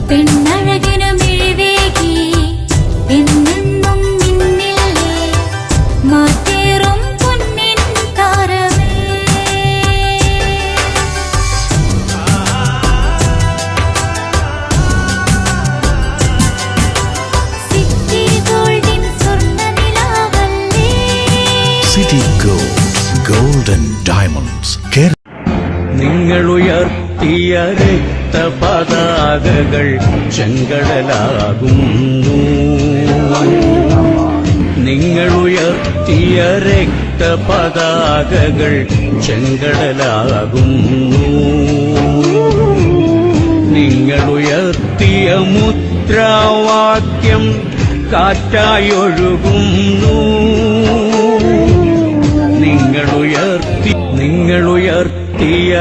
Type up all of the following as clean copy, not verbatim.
പെണ്ണഴകിനു മിഴിവേകി എന്നെന്നും നിന്നില്ലേ മാറ്റേറും പൊന്നിൻ താരമേ. സിറ്റി ഗോൾഡിൻ സ്വർണ്ണനിലാവല്ലേ. City golden diamonds. നിങ്ങളുയർത്തിയ രക്തപതാകകൾ ചെങ്കടലാകുന്നു. നിങ്ങളുയർത്തിയ രക്തപതാകകൾ ചെങ്കടലാകുന്നു. നിങ്ങളുയർത്തിയ മുദ്രാവാക്യം കാറ്റായൊഴുകുന്നു. നിങ്ങളുയർത്തിയ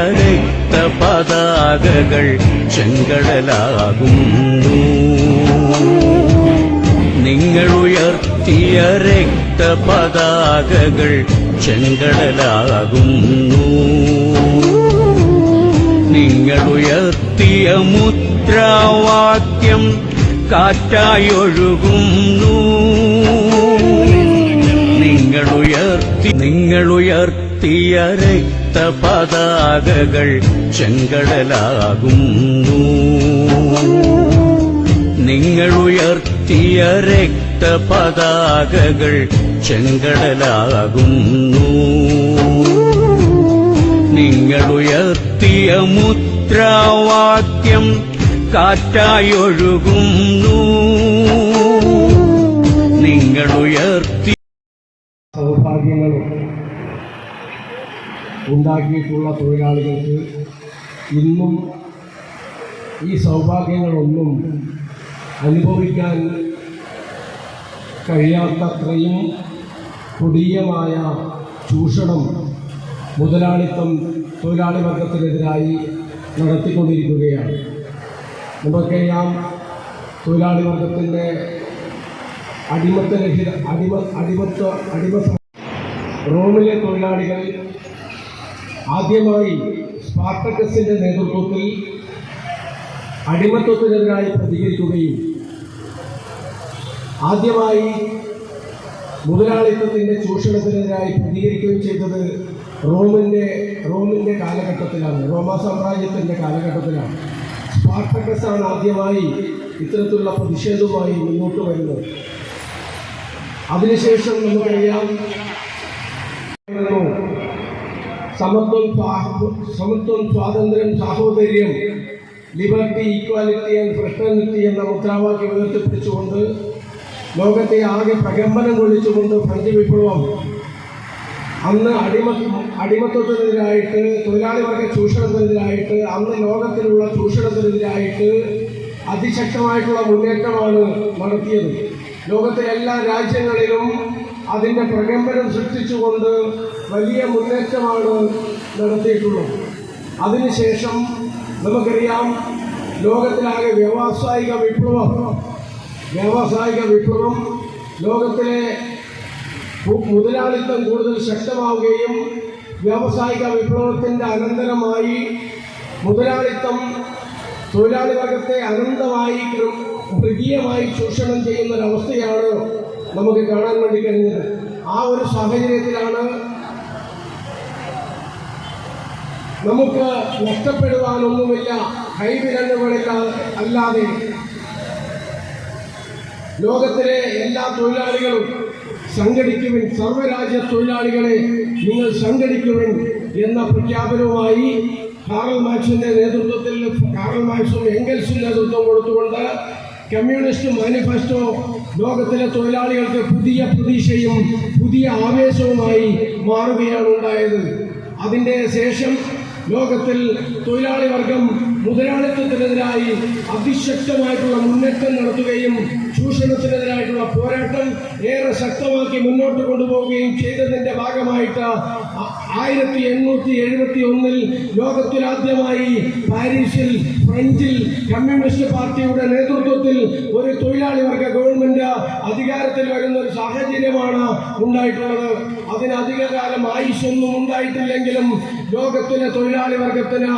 രക്തപതാകകൾ ചെങ്കടലാകുന്നു. നിങ്ങളുയർത്തിയ രക്തപതാകകൾ ചെങ്കടലാകുന്നു. നിങ്ങളുയർത്തിയ മുദ്രാവാക്യം കാറ്റായൊഴുകുന്നു. നിങ്ങളുയർത്തിയ രക്തപതാകകൾ ചെങ്കടലാകുന്നു. നിങ്ങളുയർത്തിയ രക്തപതാകകൾ ചെങ്കടലാകുന്നു. നിങ്ങളുയർത്തിയ മുദ്രാവാക്യം കാറ്റായൊഴുകുന്നു. നിങ്ങളുയർത്തി സൗഭാഗ്യങ്ങളും ഉണ്ടാക്കിയിട്ടുള്ള തൊഴിലാളികൾക്ക് ഇന്നും ഈ സൗഭാഗ്യങ്ങളൊന്നും അനുഭവിക്കാൻ കഴിയാത്തത്രയും കൊടിയമായ ചൂഷണം മുതലാളിത്തം തൊഴിലാളി വർഗത്തിനെതിരായി നടത്തിക്കൊണ്ടിരിക്കുകയാണ്. നമുക്കറിയാം, തൊഴിലാളി വർഗത്തിൻ്റെ റോമിലെ തൊഴിലാളികൾ ആദ്യമായി സ്പാർട്ടക്കസിന്റെ നേതൃത്വത്തിൽ അടിമത്വത്തിനെതിരായി പ്രതികരിക്കുകയും ആദ്യമായി മുതലാളിത്തത്തിന്റെ ചൂഷണത്തിനെതിരായി പ്രതികരിക്കുകയും ചെയ്തത് റോമിന്റെ കാലഘട്ടത്തിലാണ്, റോമാ സാമ്രാജ്യത്തിന്റെ കാലഘട്ടത്തിലാണ്. സ്പാർട്ടക്കസാണ് ആദ്യമായി ഇത്തരത്തിലുള്ള പ്രതിഷേധവുമായി മുന്നോട്ട് വരുന്നത്. അതിനുശേഷം നമുക്കറിയാം, സമത്വം, സ്വാതന്ത്ര്യം, സാഹോദര്യം, ലിബർട്ടി, ഈക്വാലിറ്റി ആൻഡ് ഫ്രട്ടേണിറ്റി എന്ന മുദ്രാവാക്യം ഉയർത്തിപ്പിടിച്ചുകൊണ്ട് ലോകത്തെ ആകെ പ്രകമ്പനം കൊള്ളിച്ചുകൊണ്ട് ഫ്രഞ്ച് വിപ്ലവം അന്ന് അടിമത്വത്തിനെതിരായിട്ട്, തൊഴിലാളി വർഗ ചൂഷണത്തിനെതിരായിട്ട്, അന്ന് ലോകത്തിലുള്ള ചൂഷണത്തിനെതിരായിട്ട് അതിശക്തമായിട്ടുള്ള മുന്നേറ്റമാണ് നടത്തിയത്. ലോകത്തെ എല്ലാ രാജ്യങ്ങളിലും അതിൻ്റെ പ്രകമ്പനം സൃഷ്ടിച്ചുകൊണ്ട് വലിയ മുന്നേറ്റമാണ് നടത്തിയിട്ടുള്ളത്. അതിനുശേഷം നമുക്കറിയാം, ലോകത്തിലാകെ വ്യാവസായിക വിപ്ലവം ലോകത്തിലെ മുതലാളിത്തം കൂടുതൽ ശക്തമാവുകയും വ്യാവസായിക വിപ്ലവത്തിൻ്റെ അനന്തരമായി മുതലാളിത്തം തൊഴിലാളി വർഗത്തെ അനന്തമായി മൃഗീയമായി ചൂഷണം ചെയ്യുന്നൊരവസ്ഥയാണ് നമുക്ക് കാണാൻ വേണ്ടി കഴിഞ്ഞത്. ആ ഒരു സാഹചര്യത്തിലാണ് നമുക്ക് നഷ്ടപ്പെടുവാനൊന്നുമില്ല, കൈവിരലുകളില്ലാതെ ലോകത്തിലെ എല്ലാ തൊഴിലാളികളും സംഘടിക്കുവിൻ, സർവ്വരാജ്യ തൊഴിലാളികളെ നിങ്ങൾ സംഘടിക്കുവിൻ എന്ന പ്രഖ്യാപനവുമായി കാറൽ മാർക്സിന്റെ നേതൃത്വത്തിൽ, കാറൽ മാർക്സും എംഗൽസും നേതൃത്വം കൊടുത്തുകൊണ്ട് കമ്മ്യൂണിസ്റ്റ് മാനിഫെസ്റ്റോ ലോകത്തിലെ തൊഴിലാളികൾക്ക് പുതിയ പ്രതീക്ഷയും പുതിയ ആവേശവുമായി മാറുകയാണ് ഉണ്ടായത്. അതിൻ്റെ ശേഷം ലോകത്തിൽ തൊഴിലാളി വർഗം മുതലാളിത്തത്തിനെതിരായി അതിശക്തമായിട്ടുള്ള മുന്നേറ്റം നടത്തുകയും ചൂഷണത്തിനെതിരായിട്ടുള്ള പോരാട്ടം ഏറെ ശക്തമാക്കി മുന്നോട്ട് കൊണ്ടുപോവുകയും ചെയ്തതിൻ്റെ ഭാഗമായിട്ട് 1871 ലോകത്തിലാദ്യമായി പാരീസിൽ ഫ്രഞ്ചിൽ കമ്മ്യൂണിസ്റ്റ് പാർട്ടിയുടെ നേതൃത്വത്തിൽ ഒരു തൊഴിലാളി വർഗ ഗവൺമെന്റ് അധികാരത്തിൽ വരുന്ന ഒരു സാഹചര്യമാണ് ഉണ്ടായിട്ടുള്ളത്. അതിന് അധികകാലം ആയുസ്സൊന്നും ഉണ്ടായിട്ടില്ലെങ്കിലും ലോകത്തിലെ തൊഴിലാളി വർഗത്തിന്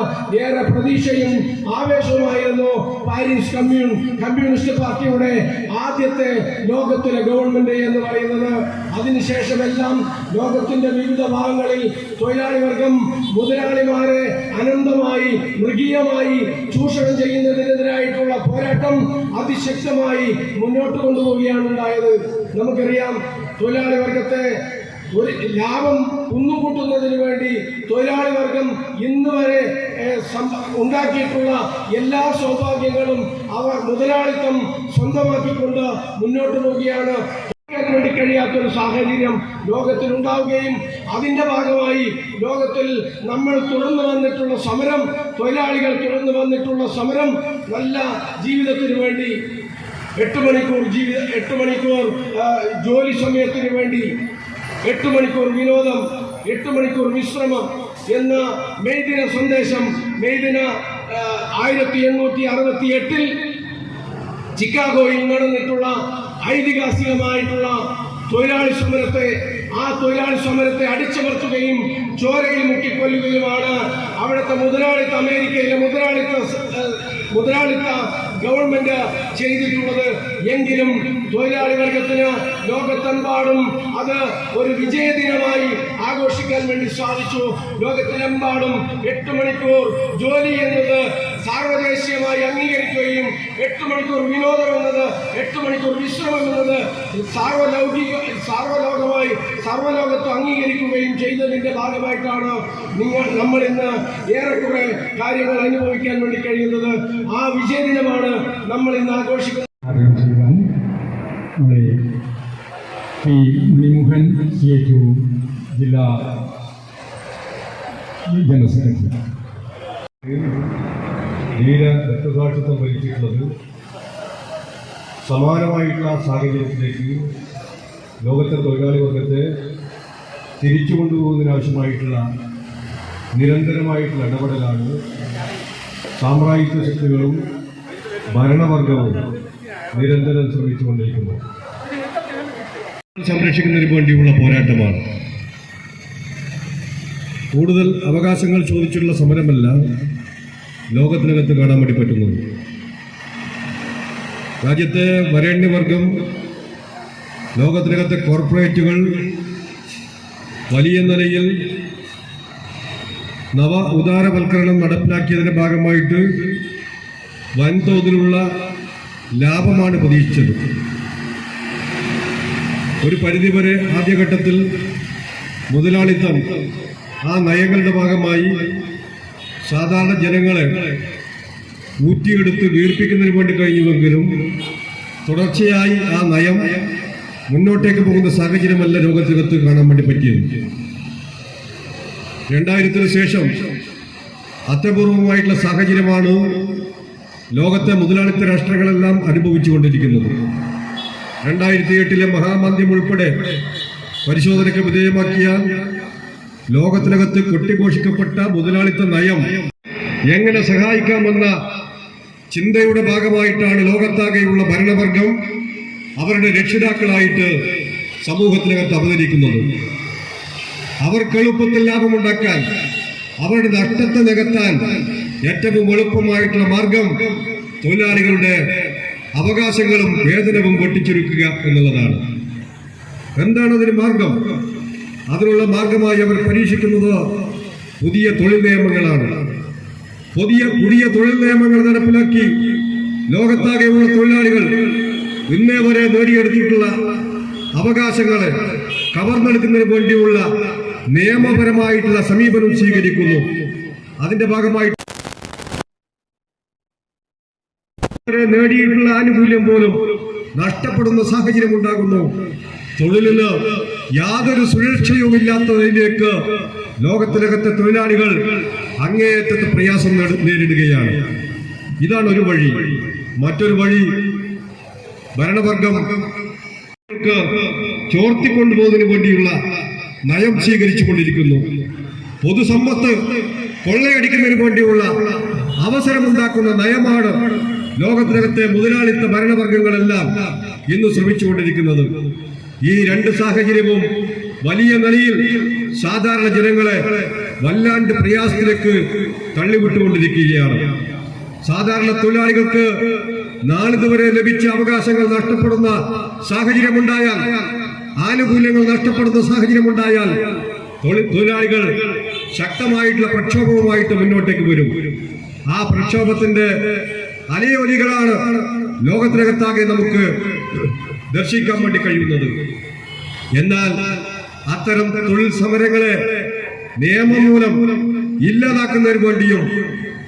ഏറെ പ്രതീക്ഷയും ആവേശവുമായിരുന്നു പാരീസ് കമ്മ്യൂണിസ്റ്റ് പാർട്ടിയുടെ ആദ്യത്തെ ലോകത്തിലെ ഗവൺമെന്റ് എന്ന് പറയുന്നത്. അതിനുശേഷമെല്ലാം ലോകത്തിന്റെ വിവിധ ഭാഗങ്ങളിൽ തൊഴിലാളി വർഗം മുതലാളിമാരെ അനന്തമായി മൃഗീയമായി ചൂഷണം ചെയ്യുന്നതിനെതിരായിട്ടുള്ള പോരാട്ടം അതിശക്തമായി മുന്നോട്ട് കൊണ്ടുപോവുകയാണ് ഉണ്ടായത്. നമുക്കറിയാം, തൊഴിലാളി വർഗത്തെ ഒരു ലാഭം കുന്നുകൂട്ടുന്നതിന് വേണ്ടി തൊഴിലാളി വർഗം ഇന്ന് വരെ ഉണ്ടാക്കിയിട്ടുള്ള എല്ലാ സൗഭാഗ്യങ്ങളും അവർ മുതലാളിത്തം സ്വന്തമാക്കിക്കൊണ്ട് മുന്നോട്ട് പോവുകയാണ്. വേണ്ടി കഴിയാത്തൊരു സാഹചര്യം ലോകത്തിൽ ഉണ്ടാവുകയും അതിന്റെ ഭാഗമായി ലോകത്തിൽ നമ്മൾ തുടർന്നു വന്നിട്ടുള്ള സമരം, തൊഴിലാളികൾ തുടർന്നു വന്നിട്ടുള്ള സമരം നല്ല ജീവിതത്തിന് വേണ്ടി 8 മണിക്കൂർ ജോലി സമയത്തിന് വേണ്ടി 8 മണിക്കൂർ വിനോദം, 8 മണിക്കൂർ വിശ്രമം എന്ന മെയ് ദിന സന്ദേശം, മെയ് ദിന 1868 ചിക്കാഗോയിൽ നടന്നിട്ടുള്ള ഐതിഹാസികമായിട്ടുള്ള തൊഴിലാളി സമരത്തെ അടിച്ചമർത്തുകയും ചോരയിൽ മുക്കിക്കൊല്ലുകയുമാണ് അവിടുത്തെ അമേരിക്കയിലെ മുതലാളിത്ത ഗവൺമെന്റ് ചെയ്തിട്ടുള്ളത്. എങ്കിലും തൊഴിലാളി വർഗത്തിന് ലോകത്തെമ്പാടും അത് ഒരു വിജയദിനമായി ആഘോഷിക്കാൻ വേണ്ടി സാധിച്ചു. ലോകത്തിലെമ്പാടും 8 മണിക്കൂർ ജോലി എന്നത് സാർവദേശീയമായി അംഗീകരിക്കുകയും 8 മണിക്കൂർ വിനോദം എന്നത്, 8 മണിക്കൂർ വിശ്രമം എന്നത് സർവ്വലോകത്ത് അംഗീകരിക്കുകയും ചെയ്തതിന്റെ ഭാഗമായിട്ടാണ് നമ്മൾ ഇന്ന് ഏറെക്കുറെ കാര്യങ്ങൾ അനുഭവിക്കാൻ വേണ്ടി കഴിയുന്നത്. ആ വിജയദിനമാണ് നമ്മൾ ഇന്ന് ആഘോഷിക്കുന്നത്. ശ്രീ മണിമോഹൻ ഏറ്റവും ജില്ലാ ജനറൽ സെക്രട്ടറി ധീര രക്തസാക്ഷിത്വം വഹിച്ചിട്ടുള്ളത് സമാനമായിട്ടുള്ള സാഹചര്യത്തിലേക്ക് ലോകത്തെ തൊഴിലാളി വർഗത്തെ തിരിച്ചു കൊണ്ടുപോകുന്നതിനാവശ്യമായിട്ടുള്ള നിരന്തരമായിട്ടുള്ള ഇടപെടലാണ് സാമ്രാജ്യത്വ ശക്തികളും ഭരണവർഗവും നിരന്തരം ശ്രമിച്ചുകൊണ്ടിരിക്കുന്നത്. സംരക്ഷിക്കുന്നതിന് വേണ്ടിയുള്ള പോരാട്ടമാണ്. കൂടുതൽ അവകാശങ്ങൾ ചോദിച്ചുള്ള സമരമല്ല ലോകത്തിനകത്ത് കാണാൻ വേണ്ടി പറ്റുന്നത്. രാജ്യത്തെ വരേണ്യവർഗം, ലോകത്തിനകത്തെ കോർപ്പറേറ്റുകൾ വലിയ നിലയിൽ ഉദാരവൽക്കരണം നടപ്പിലാക്കിയതിന്റെ ഭാഗമായിട്ട് വൻതോതിലുള്ള ലാഭമാണ് പ്രതീക്ഷിച്ചത്. ഒരു പരിധിവരെ ആദ്യഘട്ടത്തിൽ മുതലാളിത്തം ആ നയങ്ങളുടെ ഭാഗമായി സാധാരണ ജനങ്ങളെ ഊറ്റിയെടുത്ത് വീർപ്പിക്കുന്നതിന് വേണ്ടി കഴിഞ്ഞുവെങ്കിലും തുടർച്ചയായി ആ നയം മുന്നോട്ടേക്ക് പോകുന്ന സാഹചര്യമല്ല ലോകത്തിനകത്ത് കാണാൻ വേണ്ടി പറ്റിയത്. 2000-ന് ശേഷം അത്യപൂർവമായിട്ടുള്ള സാഹചര്യമാണ് ലോകത്തെ മുതലാളിത്ത രാഷ്ട്രങ്ങളെല്ലാം അനുഭവിച്ചുകൊണ്ടിരിക്കുന്നത്. 2008-ലെ മഹാമന്ദ്യം ഉൾപ്പെടെ പരിശോധനയ്ക്ക് വിധേയമാക്കിയാൽ ലോകത്തിനകത്ത് കൊട്ടിഘോഷിക്കപ്പെട്ട മുതലാളിത്ത നയം എങ്ങനെ സഹായിക്കാമെന്ന ചിന്തയുടെ ഭാഗമായിട്ടാണ് ലോകത്താകെയുള്ള ഭരണവർഗം അവരുടെ രക്ഷിതാക്കളായിട്ട് സമൂഹത്തിനകത്ത് അവതരിക്കുന്നത്. അവർക്ക് എളുപ്പത്തിൽ ലാഭമുണ്ടാക്കാൻ, അവരുടെ നഷ്ടത്തെ നികത്താൻ ഏറ്റവും എളുപ്പമായിട്ടുള്ള മാർഗം തൊഴിലാളികളുടെ അവകാശങ്ങളും വേതനവും വെട്ടിച്ചുരുക്കുക എന്നുള്ളതാണ്. എന്താണ് അതിന് മാർഗം? അതിനുള്ള മാർഗമായി അവർ പരീക്ഷിക്കുന്നത് പുതിയ തൊഴിൽ നിയമങ്ങളാണ്. പുതിയ തൊഴിൽ നിയമങ്ങൾ നടപ്പിലാക്കി ലോകത്താകെയുള്ള തൊഴിലാളികൾ ഇന്നേ വരെ നേടിയെടുത്തിട്ടുള്ള അവകാശങ്ങളെ കവർന്നെടുക്കുന്നതിന് വേണ്ടിയുള്ള നിയമപരമായിട്ടുള്ള സമീപനം സ്വീകരിക്കുന്നു. അതിന്റെ ഭാഗമായി നേടിയിട്ടുള്ള ആനുകൂല്യം പോലും നഷ്ടപ്പെടുന്ന സാഹചര്യം ഉണ്ടാകുന്നു. തൊഴിലിന് യാതൊരു സുരക്ഷയുമില്ലാത്തതിലേക്ക് ലോകത്തിനകത്തെ തൊഴിലാളികൾ അങ്ങേയറ്റത്തെ പ്രയാസം നേരിടുകയാണ്. ഇതാണ് ഒരു വഴി. മറ്റൊരു വഴി ഭരണവർഗം ചോർത്തിക്കൊണ്ടുപോകുന്നതിന് വേണ്ടിയുള്ള നയം സ്വീകരിച്ചു കൊണ്ടിരിക്കുന്നു. പൊതുസമ്പത്ത് കൊള്ളയടിക്കുന്നതിന് വേണ്ടിയുള്ള അവസരമുണ്ടാക്കുന്ന നയമാണ് ലോകത്തിനകത്തെ മുതലാളിത്ത ഭരണവർഗങ്ങളെല്ലാം ഇന്ന് ശ്രമിച്ചുകൊണ്ടിരിക്കുന്നത്. ഈ രണ്ട് സാഹചര്യവും വലിയ നിലയിൽ സാധാരണ ജനങ്ങളെ വല്ലാണ്ട് പ്രയാസത്തിലേക്ക് തള്ളിവിട്ടുകൊണ്ടിരിക്കുകയാണ്. സാധാരണ തൊഴിലാളികൾക്ക് നാളിതുവരെ ലഭിച്ച അവകാശങ്ങൾ നഷ്ടപ്പെടുന്ന സാഹചര്യമുണ്ടായാൽ, ആനുകൂല്യങ്ങൾ നഷ്ടപ്പെടുന്ന സാഹചര്യമുണ്ടായാൽ തൊഴിലാളികൾ ശക്തമായിട്ടുള്ള പ്രക്ഷോഭവുമായിട്ട് മുന്നോട്ടേക്ക് വരും. ആ പ്രക്ഷോഭത്തിന്റെ അലയൊലികളാണ് ലോകത്തിനകത്താകെ നമുക്ക് ദർശിക്കാൻ വേണ്ടി കഴിയുന്നത്. എന്നാൽ അത്തരം തൊഴിൽ സമരങ്ങളെ നിയമം മൂലം ഇല്ലാതാക്കുന്നതിന് വേണ്ടിയും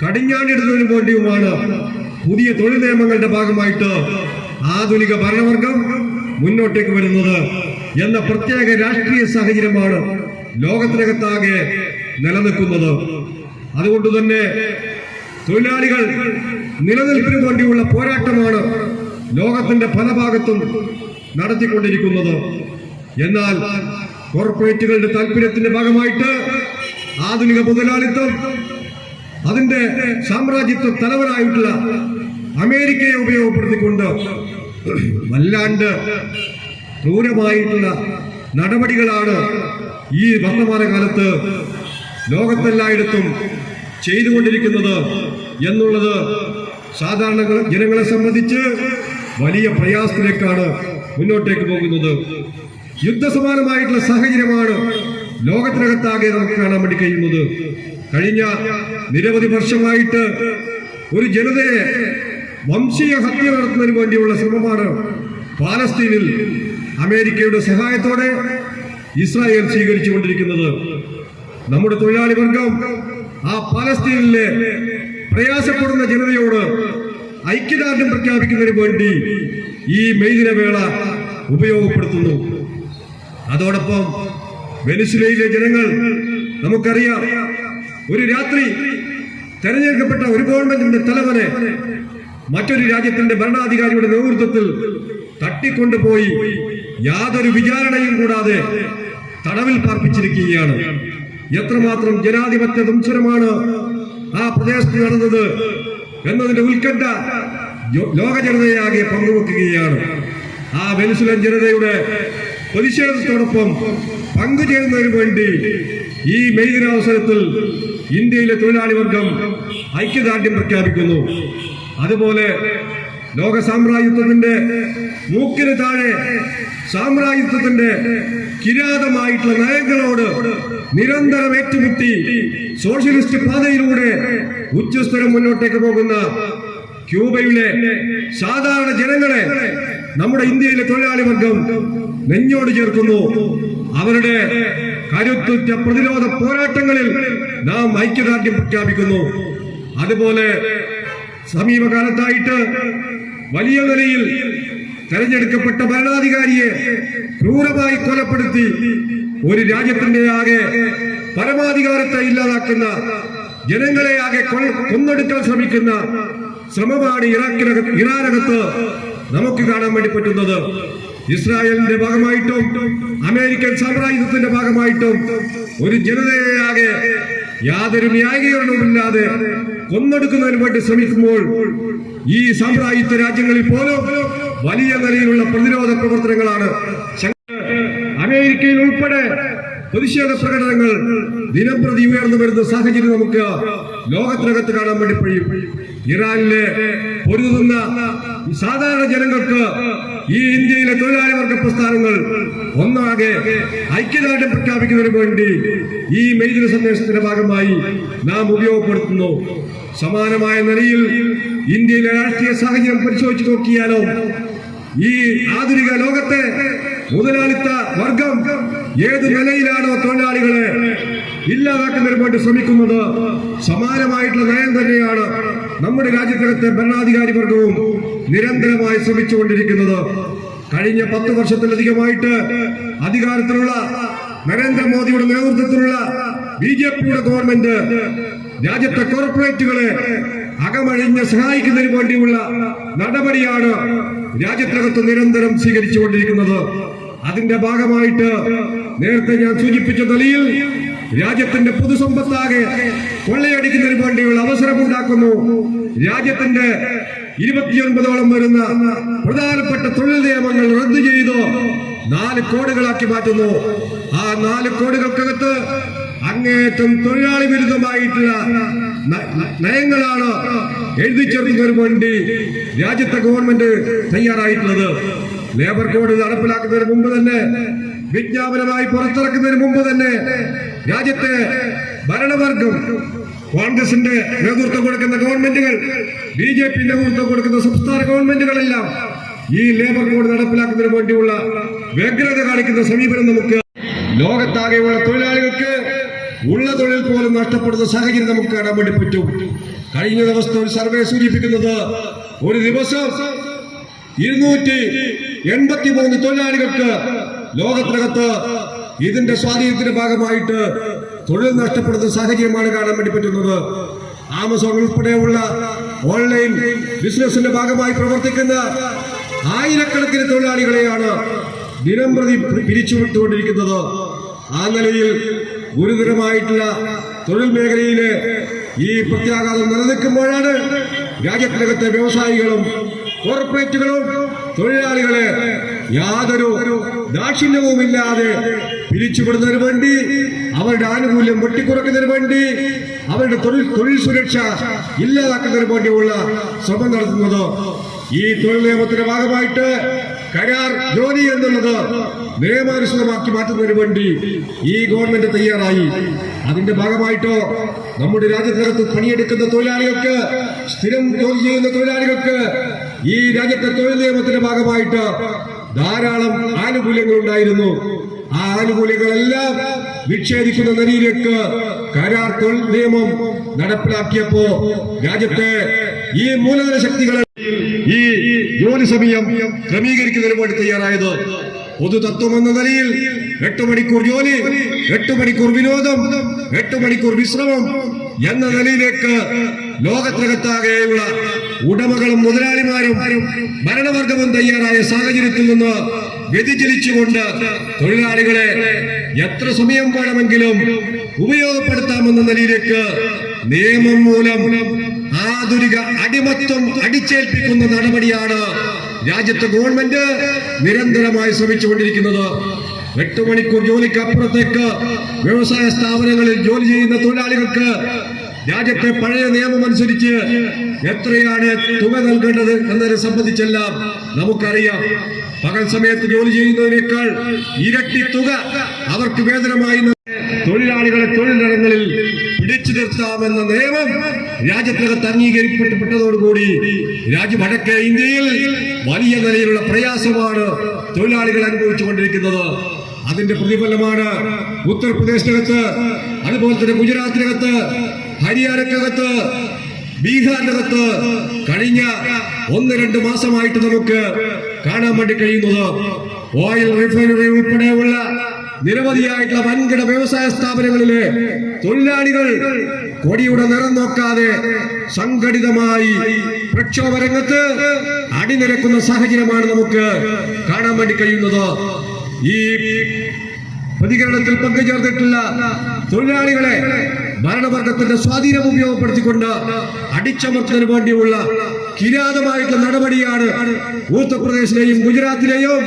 കടിഞ്ഞാണിടുന്നതിന് വേണ്ടിയുമാണ് പുതിയ തൊഴിൽ നിയമങ്ങളുടെ ഭാഗമായിട്ട് ആധുനിക ഭരണവർഗം മുന്നോട്ടേക്ക് വരുന്നത് എന്ന പ്രത്യേക രാഷ്ട്രീയ സാഹചര്യമാണ് ലോകത്തിനകത്താകെ നിലനിൽക്കുന്നത്. അതുകൊണ്ട് തന്നെ തൊഴിലാളികൾ നിലനിൽപ്പിന് വേണ്ടിയുള്ള പോരാട്ടമാണ് ലോകത്തിന്റെ പല ഭാഗത്തും നടത്തിക്കൊണ്ടിരിക്കുന്നത്. എന്നാൽ കോർപ്പറേറ്റുകളുടെ താല്പര്യത്തിന്റെ ഭാഗമായിട്ട് ആധുനിക മുതലാളിത്തം അതിന്റെ സാമ്രാജ്യത്വ തലവനായിട്ടുള്ള അമേരിക്കയെ ഉപയോഗപ്പെടുത്തിക്കൊണ്ട് വല്ലാണ്ട് ക്രൂരമായിട്ടുള്ള നടപടികളാണ് ഈ വർത്തമാനകാലത്ത് ലോകത്തെല്ലായിടത്തും ചെയ്തുകൊണ്ടിരിക്കുന്നത് എന്നുള്ളത് സാധാരണ ജനങ്ങളെ സംബന്ധിച്ച് വലിയ പ്രയാസത്തിലേക്കാണ് മുന്നോട്ടേക്ക് പോകുന്നത്. യുദ്ധസമാനമായിട്ടുള്ള സാഹചര്യമാണ് ലോകത്തിനകത്താകെ നമുക്ക് കാണാൻ വേണ്ടി കഴിയുന്നത്. കഴിഞ്ഞ നിരവധി വർഷമായിട്ട് ഒരു ജനതയെ വംശീയ ഹത്യ നടത്തുന്നതിന് വേണ്ടിയുള്ള ശ്രമമാണ് പാലസ്തീനിൽ അമേരിക്കയുടെ സഹായത്തോടെ ഇസ്രായേൽ സ്വീകരിച്ചുകൊണ്ടിരിക്കുന്നത്. നമ്മുടെ തൊഴിലാളി വർഗം ആ പാലസ്തീനിലെ പ്രയാസപ്പെടുന്ന ജനതയോട് ഐക്യദാർഢ്യം പ്രഖ്യാപിക്കുന്നതിന് വേണ്ടി ഈ മെയ് ദിനവേള ഉപയോഗപ്പെടുത്തുന്നു. അതോടൊപ്പം വെനിസ്വേലയിലെ ജനങ്ങൾ നമുക്കറിയാം, ഒരു രാത്രി തെരഞ്ഞെടുക്കപ്പെട്ട ഒരു ഗവൺമെന്റിന്റെ തലവനെ മറ്റൊരു രാജ്യത്തിന്റെ ഭരണാധികാരിയുടെ നേതൃത്വത്തിൽ തട്ടിക്കൊണ്ടുപോയി യാതൊരു വിചാരണയും കൂടാതെ തടവിൽ പാർപ്പിച്ചിരിക്കുകയാണ്. എത്രമാത്രം ജനാധിപത്യ ദംശനമാണ് ആ പ്രദേശത്ത് നടന്നത് എന്നതിന്റെ ഉത്കണ്ഠ ലോക ജനതയാകെ പങ്കുവെക്കുകയാണ്. ആ വെനിസ്വേലൻ ജനതയുടെ പ്രതിഷേധത്തോടൊപ്പം പങ്കുചേരുന്നതിന് വേണ്ടി ഈ മെയ് ദിനാവസരത്തിൽ ഇന്ത്യയിലെ തൊഴിലാളി വർഗം ഐക്യദാർഢ്യം പ്രഖ്യാപിക്കുന്നു. അതുപോലെ ലോക സാമ്രാജ്യത്വത്തിന്റെ മൂക്കിന് താഴെ സാമ്രാജ്യത്വത്തിന്റെ കിരാതമായിട്ടുള്ള നയങ്ങളോട് നിരന്തരം ഏറ്റുമുട്ടി സോഷ്യലിസ്റ്റ് പാതയിലൂടെ ഉച്ചസ്ഥലം മുന്നോട്ടേക്ക് പോകുന്ന ക്യൂബയിലെ സാധാരണ ജനങ്ങളെ നമ്മുടെ ഇന്ത്യയിലെ തൊഴിലാളി വർഗം നെഞ്ഞോട് ചേർക്കുന്നു. അവരുടെ കരുത്തുറ്റ പ്രതിരോധ പോരാട്ടങ്ങളിൽ നാം ഐക്യദാർഢ്യം പ്രഖ്യാപിക്കുന്നു. അതുപോലെ സമീപകാലത്തായിട്ട് വലിയ നിലയിൽ തെരഞ്ഞെടുക്കപ്പെട്ട ഭരണാധികാരിയെ ക്രൂരമായി കൊലപ്പെടുത്തി ഒരു രാജ്യത്തിന്റെ ആകെ പരമാധികാരത്തെ ഇല്ലാതാക്കുന്ന, ജനങ്ങളെ ആകെ കൊന്നൊടുക്കാൻ ശ്രമിക്കുന്ന ശ്രമമാണ് ഇറാനകത്ത് നമുക്ക് കാണാൻ വേണ്ടി പറ്റുന്നത്. ഇസ്രായേലിന്റെ ഭാഗമായിട്ടും അമേരിക്കൻ സാമ്രാജ്യത്തിന്റെ ഭാഗമായിട്ടും ഒരു ജനതയെ ആകെ യാതൊരു ന്യായീകരണവുമില്ലാതെ കൊന്നൊടുക്കുന്നതിന് വേണ്ടി ശ്രമിക്കുമ്പോൾ ഈ സാമ്രാജ്യത്വ രാജ്യങ്ങളിൽ പോലും വലിയ നിലയിലുള്ള പ്രതിരോധ പ്രവർത്തനങ്ങളാണ്. അമേരിക്കയിൽ ഉൾപ്പെടെ പ്രതിഷേധ പ്രകടനങ്ങൾ ദിനംപ്രതി ഉയർന്നു വരുന്ന സാഹചര്യം നമുക്ക് ലോകത്തിനകത്ത് കാണാൻ വേണ്ടി കഴിയും. ഇറാനിലെ പൊരുതുന്ന സാധാരണ ജനങ്ങൾക്ക് ഈ ഇന്ത്യയിലെ തൊഴിലാളി വർഗ പ്രസ്ഥാനങ്ങൾ ഒന്നാകെ ഐക്യദാർഢ്യം പ്രഖ്യാപിക്കുന്നതിന് വേണ്ടി ഈ മെയ് ദിന സന്ദേശത്തിന്റെ ഭാഗമായി നാം ഉപയോഗപ്പെടുത്തുന്നു. സമാനമായ നിലയിൽ ഇന്ത്യയിലെ രാഷ്ട്രീയ സാഹചര്യം പരിശോധിച്ചു നോക്കിയാലോ, ഈ ആധുനിക ലോകത്തെ മുതലാളിത്ത വർഗം ഏത് നിലയിലാണോ തൊഴിലാളികളെ ഇല്ലാതാക്കുന്നതിന് വേണ്ടി ശ്രമിക്കുന്നത്, സമാനമായിട്ടുള്ള നയം തന്നെയാണ് നമ്മുടെ രാജ്യത്തിനകത്തെ ഭരണാധികാരി വർഗവും നിരന്തരമായി ശ്രമിച്ചുകൊണ്ടിരിക്കുന്നത്. കഴിഞ്ഞ 10 വർഷത്തിലധികമായിട്ട് അധികാരത്തിലുള്ള നരേന്ദ്രമോദിയുടെ നേതൃത്വത്തിലുള്ള BJPയുടെ ഗവൺമെന്റ് രാജ്യത്തെ കോർപ്പറേറ്റുകളെ അകമഴിഞ്ഞ് സഹായിക്കുന്നതിന് വേണ്ടിയുള്ള നടപടിയാണ് രാജ്യത്തിനകത്ത് നിരന്തരം സ്വീകരിച്ചുകൊണ്ടിരിക്കുന്നത്. അതിന്റെ ഭാഗമായിട്ട് നേരത്തെ ഞാൻ സൂചിപ്പിച്ച നിലയിൽ രാജ്യത്തിന്റെ പൊതുസമ്പത്താകെ കൊള്ളയടിക്കുന്നതിന് വേണ്ടിയുള്ള അവസരമുണ്ടാക്കുന്നു. രാജ്യത്തിന്റെ 29ഓളം വരുന്ന പ്രധാനപ്പെട്ട തൊഴിൽ നിയമങ്ങൾ റദ്ദു ചെയ്തു 4 കോടുകളാക്കി മാറ്റുന്നു. ആ 4 കോടുകൾക്കകത്ത് അങ്ങേറ്റം തൊഴിലാളി വിരുദ്ധമായിട്ടുള്ള നയങ്ങളാണ് എഴുതി ചേർക്കുന്നതിന് വേണ്ടി രാജ്യത്തെ ഗവൺമെന്റ് തയ്യാറായിട്ടുള്ളത്. ലേബർ കോഡ് നടപ്പിലാക്കുന്നതിന് മുമ്പ് തന്നെ, വിജ്ഞാപനമായി പുറത്തിറക്കുന്നതിന് മുമ്പ് തന്നെ രാജ്യത്തെ ഭരണവർഗം, കോൺഗ്രസിന്റെ നേതൃത്വം കൊടുക്കുന്ന ഗവൺമെന്റുകൾ, BJP നേതൃത്വം കൊടുക്കുന്ന സംസ്ഥാന ഗവൺമെന്റുകളെല്ലാം ഈ ലേബർ കോഡ് നടപ്പിലാക്കുന്നതിന് വേണ്ടിയുള്ള വ്യഗ്രത കാണിക്കുന്ന സമീപനം നമുക്ക് ലോകത്താകെയുള്ള തൊഴിലാളികൾക്ക് ഉള്ള തൊഴിൽ പോലും നഷ്ടപ്പെടുന്ന സാഹചര്യം നമുക്ക് കാണാൻ വേണ്ടി പറ്റും. കഴിഞ്ഞ ദിവസത്തെ ഒരു സർവേ സൂചിപ്പിക്കുന്നത് ഒരു ദിവസം 283 തൊഴിലാളികൾക്ക് ലോകത്തിനകത്ത് ഇതിന്റെ സ്വാധീനത്തിന്റെ ഭാഗമായിട്ട് തൊഴിൽ നഷ്ടപ്പെടുന്ന സാഹചര്യമാണ് കാണാൻ വേണ്ടി പറ്റുന്നത്. ആമസോൺ ഉൾപ്പെടെയുള്ള ഓൺലൈൻ ബിസിനസിന്റെ ഭാഗമായി പ്രവർത്തിക്കുന്ന ആയിരക്കണക്കിന് തൊഴിലാളികളെയാണ് ദിനംപ്രതി പിരിച്ചുവിട്ടുകൊണ്ടിരിക്കുന്നത്. ആ നിലയിൽ ഗുരുതരമായിട്ടുള്ള തൊഴിൽ മേഖലയിലെ ഈ പ്രത്യാഘാതം നിലനിൽക്കുമ്പോഴാണ് രാജ്യത്തിനകത്തെ വ്യവസായികളും കോർപ്പറേറ്റുകളും തൊഴിലാളികളെ യാതൊരു ദാക്ഷിണ്യവുമില്ലാതെ പിരിച്ചുവിടുന്നതിന് വേണ്ടി, അവരുടെ ആനുകൂല്യം വെട്ടിക്കുറക്കുന്നതിന് വേണ്ടി, അവരുടെ തൊഴിൽ സുരക്ഷ ഇല്ലാതാക്കുന്നതിന് വേണ്ടിയുള്ള ശ്രമം നടത്തുന്നത്. ഈ തൊഴിൽ നിയമത്തിന്റെ ഭാഗമായിട്ട് കരാർ ജോലി എന്നുള്ളത് നിയമാനുസൃതമാക്കി മാറ്റുന്നതിന് വേണ്ടി ഈ ഗവൺമെന്റ് തയ്യാറായി. അതിന്റെ ഭാഗമായിട്ടോ നമ്മുടെ രാജ്യത്തിനകത്ത് പണിയെടുക്കുന്ന തൊഴിലാളികൾക്ക്, സ്ഥിരം ജോലി ചെയ്യുന്ന തൊഴിലാളികൾക്ക് ഈ രാജ്യത്തെ തൊഴിൽ നിയമത്തിന്റെ ഭാഗമായിട്ട് ധാരാളം ആനുകൂല്യങ്ങൾ ഉണ്ടായിരുന്നു. ആ ആനുകൂല്യങ്ങളെല്ലാം വിച്ഛേദിക്കുന്ന നിലയിലേക്ക് കരാർ തൊഴിൽ നിയമം നടപ്പിലാക്കിയപ്പോ രാജ്യത്തെ ഈ മൂലധന ശക്തികളെ ഈ ജോലി സമയം ക്രമീകരിക്കുന്നതിന് വേണ്ടി തയ്യാറായത്. പൊതുതത്വം എന്ന നിലയിൽ 8 മണിക്കൂർ ജോലി, 8 മണിക്കൂർ വിനോദം, 8 മണിക്കൂർ വിശ്രമം എന്ന നിലയിലേക്ക് ലോകത്തിനകത്താകെയുള്ള ഉടമകളും മുതലാളിമാരും ഭരണവർഗവും തയ്യാറായ സാഹചര്യത്തിൽ നിന്ന് വ്യതിചലിച്ചുകൊണ്ട് തൊഴിലാളികളെ എത്ര സമയം വേണമെങ്കിലും ഉപയോഗപ്പെടുത്താമെന്ന നിലയിലേക്ക് നിയമം മൂലം ആധുനിക അടിമത്വം അടിച്ചേൽപ്പിക്കുന്ന നടപടിയാണ് രാജ്യത്തെ ഗവൺമെന്റ് നിരന്തരമായി ശ്രമിച്ചുകൊണ്ടിരിക്കുന്നത്. 8 മണിക്കൂർ ജോലിക്ക് അപ്പുറത്തേക്ക് വ്യവസായ സ്ഥാപനങ്ങളിൽ ജോലി ചെയ്യുന്ന തൊഴിലാളികൾക്ക് രാജ്യത്തെ പഴയ നിയമം അനുസരിച്ച് എത്രയാണ് തുക നൽകേണ്ടത് എന്നതിനെ സംബന്ധിച്ചെല്ലാം നമുക്കറിയാം. പകൽ സമയത്ത് ജോലി ചെയ്യുന്നതിനേക്കാൾ ഇരട്ടി തുക അവർക്ക് വേതനമായി തൊഴിലാളികളെ തൊഴിലിടങ്ങളിൽ പിടിച്ചു നിർത്താമെന്ന നിയമം രാജ്യത്തിനകത്ത് അംഗീകരിക്കപ്പെട്ടതോടുകൂടി വടക്കേ ഇന്ത്യയിൽ വലിയ നിലയിലുള്ള പ്രയാസമാണ് തൊഴിലാളികൾ അനുഭവിച്ചുകൊണ്ടിരിക്കുന്നത്. അതിന്റെ പ്രതിഫലമാണ് ഉത്തർപ്രദേശിനകത്ത്, അതുപോലെ തന്നെ ഗുജറാത്തിനകത്ത്, ഹരിയാനക്കകത്ത്, ബീഹാറിനകത്ത് കഴിഞ്ഞ 1-2 മാസമായിട്ട് നമുക്ക് കാണാൻ വേണ്ടി കഴിയുന്നത്. ഓയിൽ റിഫൈനറി ഉൾപ്പെടെയുള്ള നിരവധിയായിട്ടുള്ള വൻകിട വ്യവസായ സ്ഥാപനങ്ങളിലെ തൊഴിലാളികൾ കൊടിയുടെ നിറം നോക്കാതെ സംഘടിതമായി പ്രക്ഷോഭ രംഗത്ത് അണിനിരക്കുന്ന സാഹചര്യമാണ് നമുക്ക് കാണാൻ വേണ്ടി കഴിയുന്നത്. ഈ പ്രതികരണത്തിൽ പങ്കുചേർന്നിട്ടുള്ള തൊഴിലാളികളെ ഭരണവർഗത്തിന്റെ സ്വാധീനം ഉപയോഗപ്പെടുത്തിക്കൊണ്ട് അടിച്ചമർത്തുന്നതിന് വേണ്ടിയുള്ള കിരാതമായിട്ടുള്ള നടപടിയാണ് ഉത്തർപ്രദേശിലെയും ഗുജറാത്തിലെയും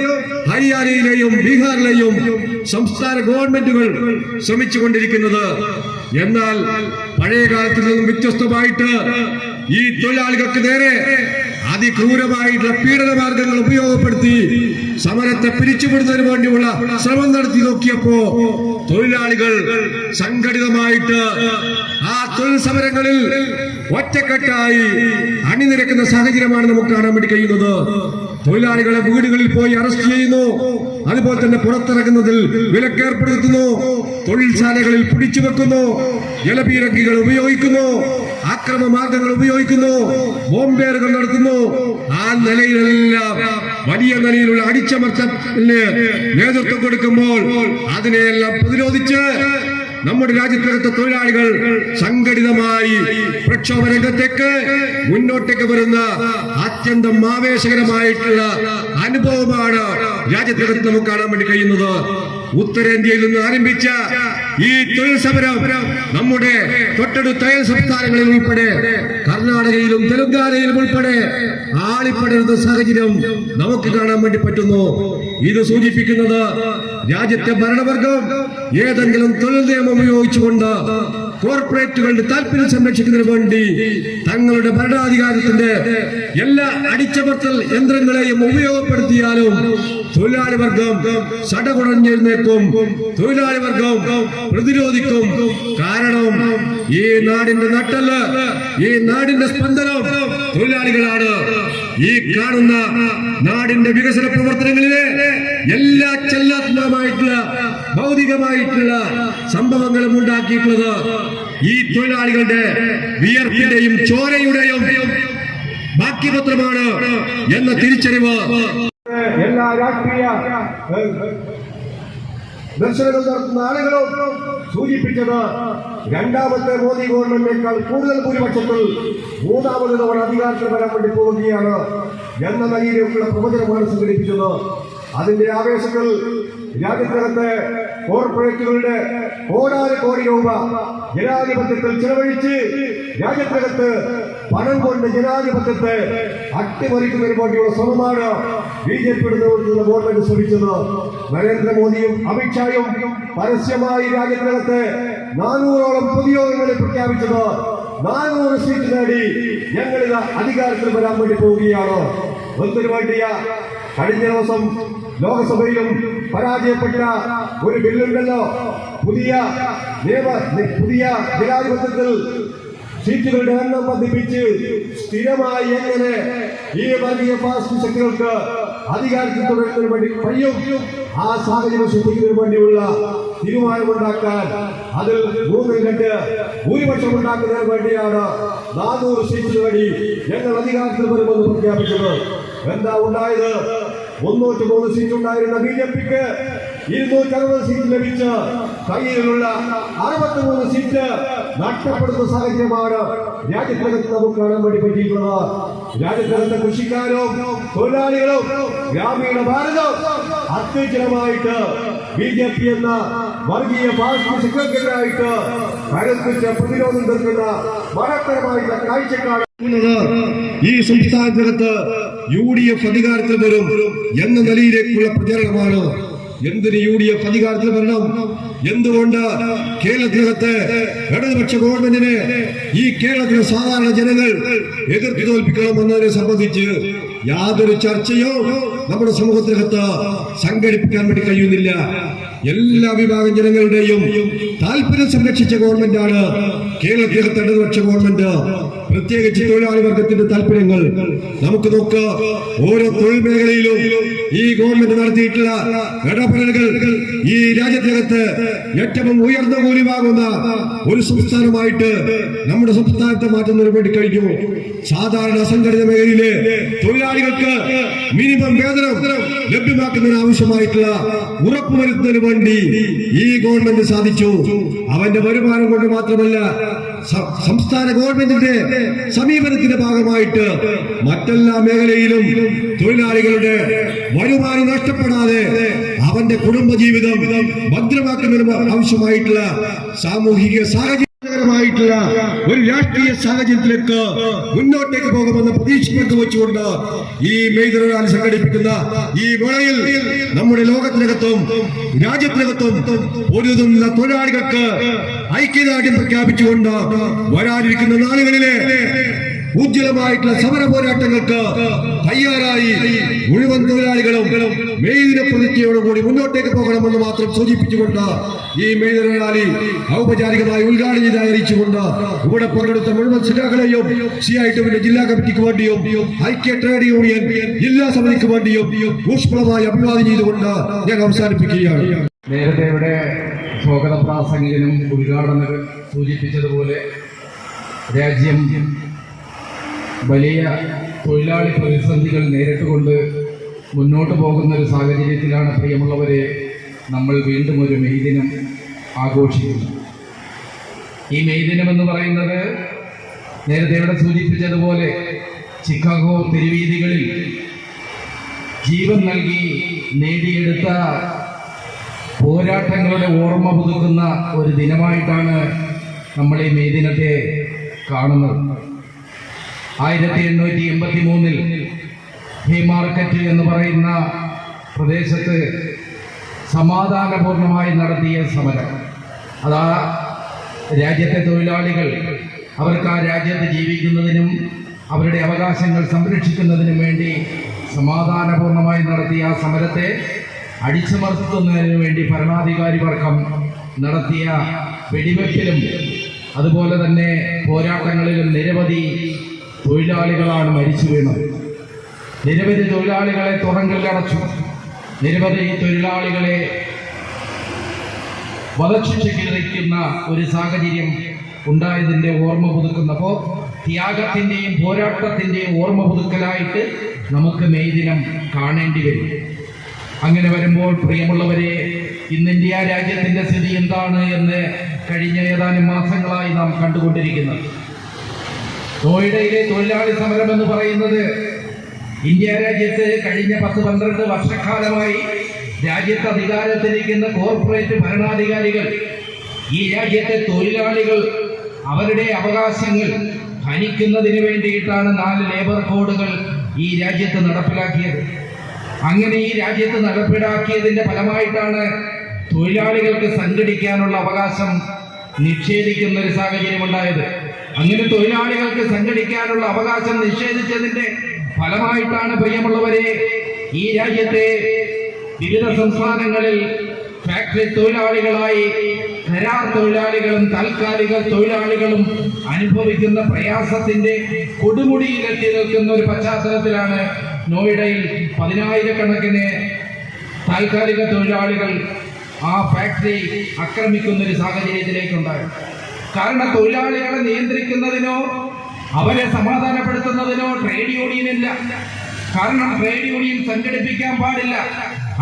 ഹരിയാനയിലെയും ബീഹാറിലെയും സംസ്ഥാന ഗവൺമെന്റുകൾ ശ്രമിച്ചുകൊണ്ടിരിക്കുന്നത്. എന്നാൽ പഴയ കാലത്തിൽ നിന്നും വ്യത്യസ്തമായിട്ട് ഈ തൊഴിലാളികൾക്ക് നേരെ അതിക്രൂരമായിട്ടുള്ള പീഡന മാർഗങ്ങൾ ഉപയോഗപ്പെടുത്തി സമരത്തെ പിരിച്ചുവിടുന്നതിന് വേണ്ടിയുള്ള ശ്രമം നടത്തി നോക്കിയപ്പോ തൊഴിലാളികൾ സംഘടിതമായിട്ട് ആ തൊഴിൽ സമരങ്ങളിൽ ഒറ്റക്കെട്ടായി അണിനിരക്കുന്ന സാഹചര്യമാണ് നമുക്ക് കാണാൻ വേണ്ടി കഴിയുന്നത്. തൊഴിലാളികളെ വീടുകളിൽ പോയി അറസ്റ്റ് ചെയ്യുന്നു, അതുപോലെ തന്നെ പുറത്തിറങ്ങുന്നതിൽ വിലക്കേർപ്പെടുത്തുന്നു, തൊഴിൽശാലകളിൽ പിടിച്ചു വെക്കുന്നു, ജലപീരങ്കികൾ ഉപയോഗിക്കുന്നു, ആക്രമണ മാർഗങ്ങൾ ഉപയോഗിക്കുന്നു, ബോംബേറുകൾ നടത്തുന്നു. ആ നിലയിലെല്ലാം വലിയ നിലയിലുള്ള അടിച്ചമർത്തലിന് നേതൃത്വം കൊടുക്കുമ്പോൾ അതിനെയെല്ലാം പ്രതിരോധിച്ച് നമ്മുടെ രാജ്യത്തിനകത്തെ തൊഴിലാളികൾ സംഘടിതമായി പ്രക്ഷോഭ രംഗത്തേക്ക് മുന്നോട്ടേക്ക് വരുന്ന അത്യന്തം ആവേശകരമായിട്ടുള്ള അനുഭവമാണ് രാജ്യത്തിനകത്ത് നമുക്ക് കാണാൻ വേണ്ടി കഴിയുന്നത്. ഉത്തരേന്ത്യയിൽ നിന്ന് ആരംഭിച്ച ഈ തൊഴിൽ സമരം നമ്മുടെ തൊട്ടടുത്ത അയൽ സംസ്ഥാനങ്ങളിൽ ഉൾപ്പെടെ കർണാടകയിലും തെലങ്കാനയിലും ഉൾപ്പെടെ ആളിപ്പടരുന്ന സാഹചര്യം നമുക്ക് കാണാൻ വേണ്ടി പറ്റുന്നു. ഇത് സൂചിപ്പിക്കുന്നത് രാജ്യത്തെ ഭരണവർഗം ഏതെങ്കിലും തൊഴിൽ നിയമം ഉപയോഗിച്ചുകൊണ്ട് കോർപ്പറേറ്റുകളുടെ താല്പര്യം സംരക്ഷിക്കുന്നതിന് വേണ്ടി തങ്ങളുടെ ഭരണാധികാരത്തിന്റെ എല്ലാ അടിച്ചമർത്തൽ യന്ത്രങ്ങളെയും ഉപയോഗപ്പെടുത്തിയാലും തൊഴിലാളി വർഗം സടകുടഞ്ഞെഴുന്നേൽക്കും, തൊഴിലാളി വർഗം പ്രതിരോധിക്കും. കാരണം ഈ നാടിന്റെ നട്ടെല്ല്, ഈ നാടിന്റെ സ്പന്ദനം തൊഴിലാളികളാണ്. ഈ കാണുന്ന നാടിന്റെ വികസന പ്രവർത്തനങ്ങളിലെ എല്ലാ ചലനാത്മകമായിട്ടുള്ള ഭൗതികമായിട്ടുള്ള സംഭവങ്ങളും ഉണ്ടാക്കിയിട്ടുള്ളത് ഈ തൊഴിലാളികളുടെ വിയർപ്പിന്റെയും ചോരയുടെയും ബാക്കിപത്രമാണ് എന്ന തിരിച്ചറിവ് എല്ലാ രാഷ്ട്രീയ ദർശനങ്ങൾ നടത്തുന്ന ആളുകളും സൂചിപ്പിച്ചത് രണ്ടാമത്തെ മോദി ഗവൺമെന്റിനേക്കാൾ കൂടുതൽ ഭൂരിപക്ഷത്തിൽ മൂന്നാമത് തവണ അധികാരത്തിൽ വരാൻ വേണ്ടി പോവുകയാണ് എന്ന നിലയിലേക്കുള്ള പ്രവചനമാണ് സംഘടിപ്പിച്ചത്. അതിന്റെ ആവേശത്തിൽ രാജ്യത്തിനകത്തെ കോർപ്പറേറ്റുകളുടെ കോടാനുകോടി രൂപ ജനാധിപത്യത്തിൽ ചെലവഴിച്ച് രാജ്യത്തിനകത്ത് പണം കൊണ്ട് ജനാധിപത്യത്തെ അട്ടിമറിക്കുന്നതിന് വേണ്ടിയുള്ള ശ്രമമാണ് BJPയുടെ നേതൃത്വത്തിലുള്ള ഗവൺമെന്റ് ശ്രമിച്ചത്. നരേന്ദ്രമോദിയും അമിത്ഷായും പരസ്യമായി രാജ്യത്തിനകത്ത് 400ഓളം പൊതുയോഗങ്ങളിൽ പ്രഖ്യാപിച്ചത് 400 സീറ്റ് നേടി ഞങ്ങളിത് അധികാരത്തിൽ വരാൻ വേണ്ടി പോവുകയാണ്. എന്തിനു വേണ്ടിയ കഴിഞ്ഞ ദിവസം ലോകസഭയിലും പരാജയപ്പെട്ട ഒരു ബില്ലുണ്ടല്ലോ, പുതിയ ജനാധിപത്യത്തിൽ സീറ്റുകളുടെ എണ്ണം വർദ്ധിപ്പിച്ച് സ്ഥിരമായി എങ്ങനെ ഈ വർഗീയ ഫാസിസ്റ്റ് ശക്തികൾക്ക് അധികാരത്തിൽ തുടരുന്നതിന് വേണ്ടി കഴിയും, ആ സാഹചര്യം സൃഷ്ടിക്കുന്നതിന് വേണ്ടിയുള്ള തീരുമാനമുണ്ടാക്കാൻ, അതിൽ 3-2 ഭൂരിപക്ഷം ഉണ്ടാക്കുന്നതിന് വേണ്ടിയാണ് 400 സീറ്റ് നേടി ഞങ്ങൾ അധികാരത്തിൽ വരുമെന്ന് പ്രഖ്യാപിച്ചത്. എന്താ ഉണ്ടായത്? 303 സീറ്റ് ഉണ്ടായിരുന്ന BJPക്ക് 260 സീറ്റ് ലഭിച്ച് കയ്യിലുള്ള 63 സീറ്റ് നഷ്ടപ്പെടുന്ന സാഹചര്യമാണ് രാജ്യത്തിനകത്ത് നമുക്ക് കാണാൻ വേണ്ടി പറ്റിയിട്ടുള്ളത്. രാജ്യത്തിനകത്തെ കൃഷിക്കാരും തൊഴിലാളികളും ഗ്രാമീണ ഭാരതം അത്യുജ്വലമായിട്ട് BJP എന്ന വർഗീയ ഫാസിസ്റ്റ് ശക്തിക്കെതിരായിട്ട് കരുത്തുറ്റ പ്രതിരോധം തീർക്കുന്ന മഹത്തരമായിട്ടുള്ള കാഴ്ചക്കാണ് ഈ സംസ്ഥാനത്തിനകത്ത് UDF അധികാരത്തിൽ വരും എന്ന നിലയിലേക്കുള്ള പ്രചരണമാണ്. എന്തിന് UDF അധികാരത്തിൽ വരണം? എന്തുകൊണ്ട് കേരളത്തിനകത്ത് ഇടതുപക്ഷ ഗവൺമെന്റിനെ ഈ കേരളത്തിലെ സാധാരണ ജനങ്ങൾ എതിർത്ത് തോൽപ്പിക്കണം എന്നതിനെ സംബന്ധിച്ച് യാതൊരു ചർച്ചയോ നമ്മുടെ സമൂഹത്തിനകത്ത് സംഘടിപ്പിക്കാൻ വേണ്ടി കഴിയുന്നില്ല. എല്ലാ വിഭാഗം ജനങ്ങളുടെയും താല്പര്യം സംരക്ഷിച്ച ഗവൺമെന്റാണ് കേരളത്തിനകത്ത് ഇടതുപക്ഷ ഗവൺമെന്റ്. പ്രത്യേകിച്ച് തൊഴിലാളി വർഗത്തിന്റെ താല്പര്യങ്ങൾ നമുക്ക് നോക്കാം. ഓരോ തൊഴിൽ മേഖലയിലും ഈ ഗവൺമെന്റ് നടത്തിയിട്ടുള്ള ഇടപെടലുകൾ ഈ രാജ്യത്തിനകത്ത് ഏറ്റവും ഉയർന്ന ഭൂരിഭാഗുന്ന ഒരു സംസ്ഥാനമായിട്ട് നമ്മുടെ സംസ്ഥാനത്തെ മാറ്റുന്നതിന് വേണ്ടി കഴിഞ്ഞു. സാധാരണ അസംഘടിത മേഖലയിലെ തൊഴിലാളികൾക്ക് മിനിമം വേതനം ലഭ്യമാക്കുന്നതിന് ആവശ്യമായിട്ടുള്ള ഉറപ്പുവരുത്തുന്നതിന് വേണ്ടി ഈ ഗവൺമെന്റ് സാധിച്ചു. അവന്റെ വരുമാനം കൊണ്ട് മാത്രമല്ല, സംസ്ഥാന ഗവൺമെന്റിന്റെ സമീപനത്തിന്റെ ഭാഗമായിട്ട് മറ്റെല്ലാ മേഖലയിലും തൊഴിലാളികളുടെ വരുമാനം നഷ്ടപ്പെടാതെ അവന്റെ കുടുംബജീവിതം ഭദ്രമാക്കുന്നതിന് ആവശ്യമായിട്ടുള്ള സാമൂഹിക സാഹചര്യമായിട്ടുള്ള ഒരു രാഷ്ട്രീയ സാഹചര്യത്തിലേക്ക് മുന്നോട്ടേക്ക് പോകുമെന്ന പ്രതീക്ഷ പങ്കുവച്ചുകൊണ്ട് ഈ മെയ് റാലി സംഘടിപ്പിക്കുന്ന ഈ വേളയിൽ നമ്മുടെ ലോകത്തിനകത്തും രാജ്യത്തിനകത്തും പൊരുതുന്ന തൊഴിലാളികൾക്ക് ഐക്യദാർഢ്യം പ്രഖ്യാപിച്ചുകൊണ്ട് വരാനിരിക്കുന്ന നാളുകളിലെ ഉജ്ജ്വലമായിട്ടുള്ള സമര പോരാട്ടങ്ങൾക്ക് തയ്യാറായി മുഴുവൻ തൊഴിലാളികളും മെയ് ദിന പ്രതിജ്ഞയോടുകൂടി മുന്നോട്ടേക്ക് പോകണമെന്ന് മാത്രം സൂചിപ്പിച്ചുകൊണ്ട് ഈ മെയ് ദിന റാലി ഔപചാരികമായി ഉദ്ഘാടനം ചെയ്ത് അറിയിച്ചുകൊണ്ട് ഇവിടെ പങ്കെടുത്ത മുഴുവൻ സഖാക്കളെയും CITUവിന്റെ ജില്ലാ കമ്മിറ്റിക്ക് വേണ്ടിയും ഐക്യ ട്രേഡ് യൂണിയൻ ജില്ലാ സമിതിക്ക് വേണ്ടിയും ഊഷ്മളമായി അഭിവാദ്യം ചെയ്തുകൊണ്ട് ഞാൻ അവസാനിപ്പിക്കുകയാണ്. നേരത്തെ ഇവിടെ സ്വാഗത പ്രാസംഗികനും ഉദ്ഘാടകർ സൂചിപ്പിച്ചതുപോലെ രാജ്യം വലിയ തൊഴിലാളി പ്രതിസന്ധികൾ നേരിട്ടുകൊണ്ട് മുന്നോട്ട് പോകുന്ന ഒരു സാഹചര്യത്തിലാണ് പ്രിയമുള്ളവരെ നമ്മൾ വീണ്ടും ഒരു മെയ് ദിനം ആഘോഷിക്കുന്നത്. ഈ മെയ് ദിനം എന്ന് പറയുന്നത് നേരത്തെ ഇവിടെ സൂചിപ്പിച്ചതുപോലെ ചിക്കാഗോ തെരുവീതികളിൽ ജീവൻ നൽകി നേടിയെടുത്ത പോരാട്ടങ്ങളുടെ ഓർമ്മ പുതുക്കുന്ന ഒരു ദിനമായിട്ടാണ് നമ്മൾ ഈ മെയ് ദിനത്തെ കാണുന്നത്. 1883 ഹേമാർക്കറ്റ് എന്ന് പറയുന്ന പ്രദേശത്ത് സമാധാനപൂർണമായി നടത്തിയ സമരം. അതാ രാജ്യത്തെ തൊഴിലാളികൾ അവർക്ക് ആ രാജ്യത്ത് ജീവിക്കുന്നതിനും അവരുടെ അവകാശങ്ങൾ സംരക്ഷിക്കുന്നതിനും വേണ്ടി സമാധാനപൂർണമായി നടത്തിയ ആ സമരത്തെ അടിച്ചമർത്തുന്നതിന് വേണ്ടി ഭരണാധികാരി വർഗം നടത്തിയ വെടിവെപ്പിലും അതുപോലെ തന്നെ പോരാട്ടങ്ങളിലും നിരവധി തൊഴിലാളികളാണ് മരിച്ചു വീണത്. നിരവധി തൊഴിലാളികളെ തുറങ്കലിലടച്ചു. നിരവധി തൊഴിലാളികളെ വധശിക്ഷയ്ക്ക് വിധിക്കുന്ന ഒരു സാഹചര്യം ഉണ്ടായതിൻ്റെ ഓർമ്മ പുതുക്കുന്നപ്പോൾ ത്യാഗത്തിൻ്റെയും പോരാട്ടത്തിൻ്റെയും ഓർമ്മ പുതുക്കലായിട്ട് നമുക്ക് മെയ് ദിനം കാണേണ്ടി വരും. അങ്ങനെ വരുമ്പോൾ പ്രിയമുള്ളവരെ, ഇന്ന് ഇന്ത്യ രാജ്യത്തിൻ്റെ സ്ഥിതി എന്താണ് എന്ന് കഴിഞ്ഞ ഏതാനും മാസങ്ങളായി നാം കണ്ടുകൊണ്ടിരിക്കുന്നത്. നോയിഡയിലെ തൊഴിലാളി സമരം എന്ന് പറയുന്നത് ഇന്ത്യ രാജ്യത്ത് കഴിഞ്ഞ 10-12 വർഷക്കാലമായി രാജ്യത്ത് അധികാരത്തിലിരിക്കുന്ന കോർപ്പറേറ്റ് ഭരണാധികാരികൾ ഈ രാജ്യത്തെ തൊഴിലാളികൾ അവരുടെ അവകാശങ്ങൾ ഹനിക്കുന്നതിന് വേണ്ടിയിട്ടാണ് 4 ലേബർ കോഡുകൾ ഈ രാജ്യത്ത് നടപ്പിലാക്കിയത്. അങ്ങനെ ഈ രാജ്യത്ത് നടപ്പിലാക്കിയതിന്റെ ഫലമായിട്ടാണ് തൊഴിലാളികൾക്ക് സംഘടിക്കാനുള്ള അവകാശം നിഷേധിക്കുന്ന ഒരു സാഹചര്യം ഉണ്ടായത്. അങ്ങനെ തൊഴിലാളികൾക്ക് സംഘടിക്കാനുള്ള അവകാശം നിഷേധിച്ചതിന്റെ ഫലമായിട്ടാണ് പ്രിയമുള്ളവരെ ഈ രാജ്യത്തെ വിവിധ സംസ്ഥാനങ്ങളിൽ ഫാക്ടറി തൊഴിലാളികളായി കരാർ തൊഴിലാളികളും താൽക്കാലിക തൊഴിലാളികളും അനുഭവിക്കുന്ന പ്രയാസത്തിന്റെ കൊടുമുടിയിലെത്തി നിൽക്കുന്ന ഒരു പശ്ചാത്തലത്തിലാണ് നോയിഡയിൽ 10,000-കണക്കിന് താൽക്കാലിക തൊഴിലാളികൾ ആ ഫാക്ടറി ആക്രമിക്കുന്ന ഒരു സാഹചര്യത്തിലേക്കുണ്ടായി. കാരണം തൊഴിലാളികളെ നിയന്ത്രിക്കുന്നതിനോ അവരെ സമാധാനപ്പെടുത്തുന്നതിനോ ട്രേഡ് യൂണിയൻ ഇല്ല. കാരണം ട്രേഡ് യൂണിയൻ സംഘടിപ്പിക്കാൻ പാടില്ല.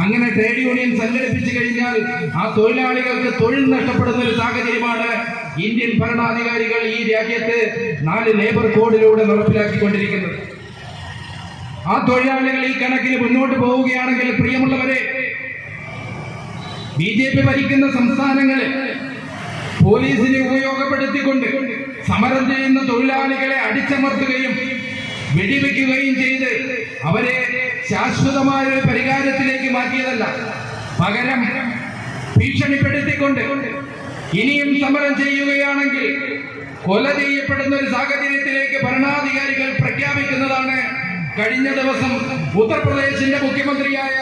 അങ്ങനെ ട്രേഡ് യൂണിയൻ സംഘടിപ്പിച്ചു കഴിഞ്ഞാൽ ആ തൊഴിലാളികൾക്ക് തൊഴിൽ നഷ്ടപ്പെടുന്ന ഒരു സാഹചര്യമാണ് ഇന്ത്യൻ ഭരണാധികാരികൾ ഈ രാജ്യത്ത് 4 ലേബർ കോഡിലൂടെ നടപ്പിലാക്കിക്കൊണ്ടിരിക്കുന്നത്. ആ തൊഴിലാളികൾ ഈ കണക്കിന് മുന്നോട്ട് പോവുകയാണെങ്കിൽ പ്രിയമുള്ളവരെ, BJP ഭരിക്കുന്ന സംസ്ഥാനങ്ങളിൽ പോലീസിനെ ഉപയോഗപ്പെടുത്തിക്കൊണ്ട് സമരം ചെയ്യുന്ന തൊഴിലാളികളെ അടിച്ചമർത്തുകയും വെടിവെക്കുകയും ചെയ്ത് അവരെ ശാശ്വതമായ ഒരു പരിഹാരത്തിലേക്ക് മാറ്റിയതല്ല, പകരം ഭീഷണിപ്പെടുത്തിക്കൊണ്ട് ഇനിയും സമരം ചെയ്യുകയാണെങ്കിൽ കൊല ചെയ്യപ്പെടുന്ന ഒരു സാഹചര്യത്തിലേക്ക് ഭരണാധികാരികൾ പ്രഖ്യാപിക്കുന്നതാണ് കഴിഞ്ഞ ദിവസം ഉത്തർപ്രദേശിന്റെ മുഖ്യമന്ത്രിയായ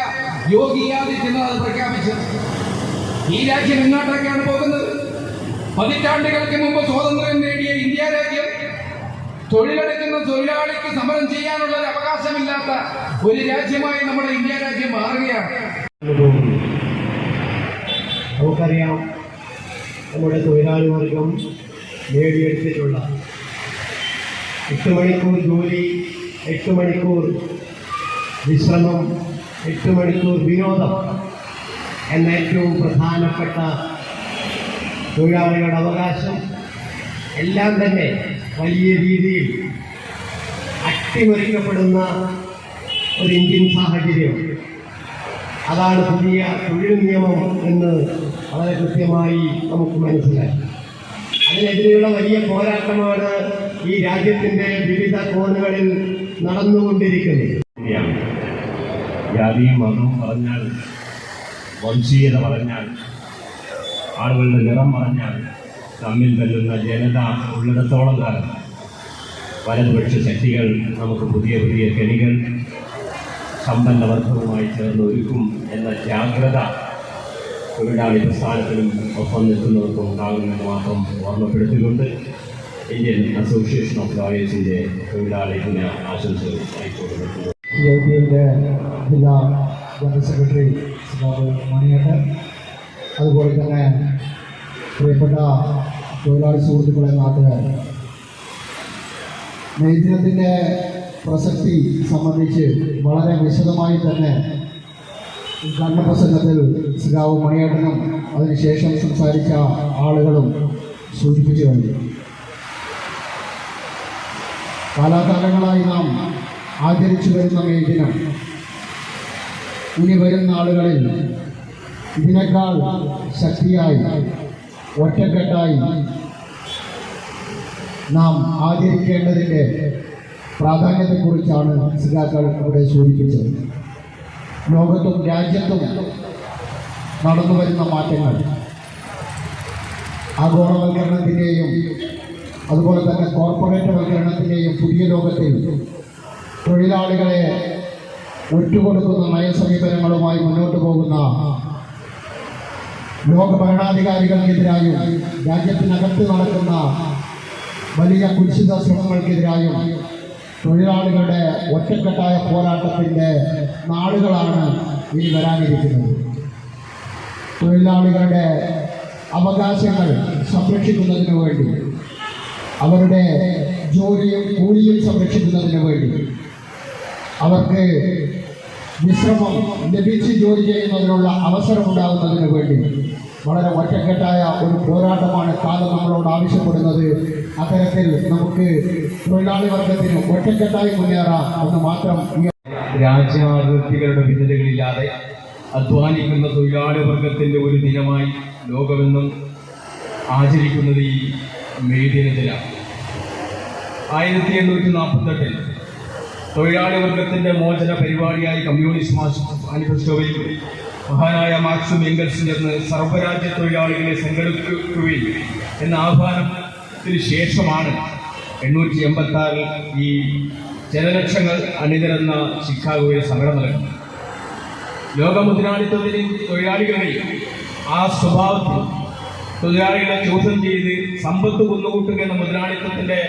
യോഗി ആദിത്യനാഥ് പ്രഖ്യാപിച്ചത്. ഈ രാജ്യം എങ്ങോട്ടേക്കാണ് പോകുന്നത്? പതിറ്റാണ്ടുകൾക്ക് മുമ്പ് സ്വാതന്ത്ര്യം നേടിയ ഇന്ത്യ രാജ്യം തൊഴിലെടുക്കുന്ന തൊഴിലാളിക്ക് സമരം ചെയ്യാനുള്ള ഒരു അവകാശമില്ലാത്ത ഒരു രാജ്യമായി നമ്മുടെ ഇന്ത്യ രാജ്യം മാറുകയാണ്. നമുക്കറിയാം, നമ്മുടെ തൊഴിലാളി വർഗം നേടിയെടുത്തിട്ടുള്ള 8 മണിക്കൂർ ജോലി, 8 മണിക്കൂർ വിശ്രമം, 8 മണിക്കൂർ വിനോദം എന്ന ഏറ്റവും പ്രധാനപ്പെട്ട തൊഴിലാളികളുടെ അവകാശം എല്ലാം തന്നെ വലിയ രീതിയിൽ അട്ടിമറിക്കപ്പെടുന്ന ഒരു ഇന്ത്യൻ സാഹചര്യം. അതാണ് പുതിയ തൊഴിൽ നിയമം എന്ന് വളരെ കൃത്യമായി നമുക്ക് മനസ്സിലായി. അതിനെതിരെയുള്ള വലിയ പോരാട്ടമാണ് ഈ രാജ്യത്തിൻ്റെ വിവിധ കോണുകളിൽ നടന്നുകൊണ്ടിരിക്കുന്നത്. ജാതിയും മതവും പറഞ്ഞാൽ, വംശീയത പറഞ്ഞാൽ, ആളുകളുടെ നിറം പറഞ്ഞാൽ തമ്മിൽ തല്ലുന്ന ജനത ഉള്ളിടത്തോളം കാലം വലതുപക്ഷ ശക്തികൾ നമുക്ക് പുതിയ പുതിയ കെണികൾ സമ്പന്നവർഗവുമായി ചേർന്ന് ഒരുക്കും എന്ന ജാഗ്രത തൊഴിലാളി പ്രസ്ഥാനത്തിലും ഒപ്പം നിൽക്കുന്നവർക്കും ഉണ്ടാകുമെന്ന് മാത്രം ഓർമ്മപ്പെടുത്തിക്കൊണ്ട് ഇന്ത്യൻ അസോസിയേഷൻ ഓഫ് ലോയേഴ്സിൻ്റെ തൊഴിലാളി ദിന ആശംസകൾ അറിയിച്ചുകൊടുക്കുന്നു. CITയുടെ ജില്ലാ ജനറൽ സെക്രട്ടറി മണിയേട്ടൻ, അതുപോലെ തന്നെ പ്രിയപ്പെട്ട തൊഴിലാളി സുഹൃത്തുക്കളെ, നാട്ടുകാർ, മെയ് ദിനത്തിൻ്റെ പ്രസക്തി സംബന്ധിച്ച് വളരെ വിശദമായി തന്നെ ഉദ്ഘാടന പ്രസംഗത്തിൽ ശ്രീരാവ് മണിയേട്ടനും അതിനുശേഷം സംസാരിച്ച ആളുകളും സൂചിപ്പിച്ചു കഴിഞ്ഞു. കാലാകാലങ്ങളായി നാം ആചരിച്ചു വരുന്ന മെയ് ദിനം ഇനി വരുന്ന ആളുകളിൽ ഇതിനേക്കാൾ ശക്തിയായി ഒറ്റക്കെട്ടായി നാം ആചരിക്കേണ്ടതിൻ്റെ പ്രാധാന്യത്തെക്കുറിച്ചാണ് സിഗാക്കൾ ഇവിടെ സൂചിപ്പിച്ചത്. ലോകത്തും രാജ്യത്തും നടന്നു വരുന്ന മാറ്റങ്ങൾ ആഗോളവൽക്കരണത്തിൻ്റെയും അതുപോലെ തന്നെ കോർപ്പറേറ്റ് വൽക്കരണത്തിൻ്റെയും പുതിയ ലോകത്തിൽ തൊഴിലാളികളെ ഒറ്റുകൊടുക്കുന്ന നയസമീപനങ്ങളുമായി മുന്നോട്ട് പോകുന്ന ലോക ഭരണാധികാരികൾക്കെതിരായും രാജ്യത്തിനകത്ത് നടക്കുന്ന വലിയ കുൽസിത ശ്രമങ്ങൾക്കെതിരായും തൊഴിലാളികളുടെ ഒറ്റക്കെട്ടായ പോരാട്ടത്തിൻ്റെ നാളുകളാണ് ഇനി വരാനിരിക്കുന്നത്. തൊഴിലാളികളുടെ അവകാശങ്ങൾ സംരക്ഷിക്കുന്നതിന് വേണ്ടി, അവരുടെ ജോലിയും കൂലിയും സംരക്ഷിക്കുന്നതിന് വേണ്ടി, അവർക്ക് വിശ്രമം ലഭിച്ച് ജോലി ചെയ്യുന്നതിനുള്ള അവസരമുണ്ടാകുന്നതിന് വേണ്ടി വളരെ ഒറ്റക്കെട്ടായ ഒരു പോരാട്ടമാണ് കാലം നമ്മളോട് ആവശ്യപ്പെടുന്നത്. അത്തരത്തിൽ നമുക്ക് തൊഴിലാളി വർഗത്തിന് ഒറ്റക്കെട്ടായി മുന്നേറാം എന്ന് മാത്രം രാജ്യാതിർത്തികളുടെ ഭിന്നതകളില്ലാതെ അധ്വാനിക്കുന്ന തൊഴിലാളി വർഗത്തിൻ്റെ ഒരു ദിനമായി ലോകമെന്നും ആചരിക്കുന്നത് ഈ മെയ് ദിനത്തിലാണ്. 1848 തൊഴിലാളി വർഗത്തിൻ്റെ മോചന പരിപാടിയായി കമ്മ്യൂണിസ്റ്റ് മാനിഫെസ്റ്റോയിൽ മഹാനായ മാർക്സും എംഗൽസും ചേർന്ന് സർവ്വരാജ്യ തൊഴിലാളികളെ സംഘടിപ്പിക്കുകയും എന്ന ആഹ്വാനത്തിന് ശേഷമാണ് 886 ഈ ജനലക്ഷങ്ങൾ അണിനിരന്ന ചിക്കാഗോയിൽ സമരം നടക്കുന്നത്. ലോക മുതലാളിത്തത്തിന് തൊഴിലാളികളെയും ആ സ്വഭാവത്തിൽ തൊഴിലാളികളെ ചോദ്യം ചെയ്ത് സമ്പത്ത് കുന്നുകൂട്ടുക എന്ന മുതലാളിത്തത്തിൻ്റെ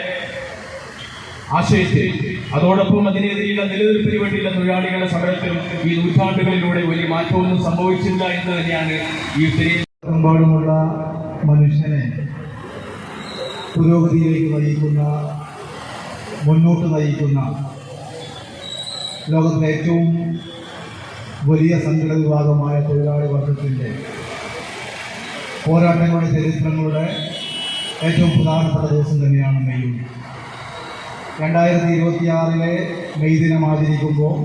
ആശയത്തിൽ അതോടൊപ്പം അതിനെതിരെയുള്ള നിലനിൽപ്പിന് വേണ്ടിയുള്ള തൊഴിലാളികളുടെ സമരത്തിലും ഈ നൂറ്റാണ്ടുകളിലൂടെ വലിയ മാറ്റമൊന്നും സംഭവിച്ചില്ല എന്ന് തന്നെയാണ് ഈ ലോകമെമ്പാടുമുള്ള മനുഷ്യനെ പുരോഗതിയിലേക്ക് നയിക്കുന്ന, മുന്നോട്ട് നയിക്കുന്ന ലോകത്തിലെ ഏറ്റവും വലിയ സംഘടന വിഭാഗമായ തൊഴിലാളി വർഗത്തിൻ്റെ പോരാട്ടങ്ങളുടെ ചരിത്രങ്ങളുടെ ഏറ്റവും പ്രധാനപ്പെട്ട ദിവസം തന്നെയാണ് മെയ്. 2026 മെയ് ദിനം ആചരിക്കുമ്പോൾ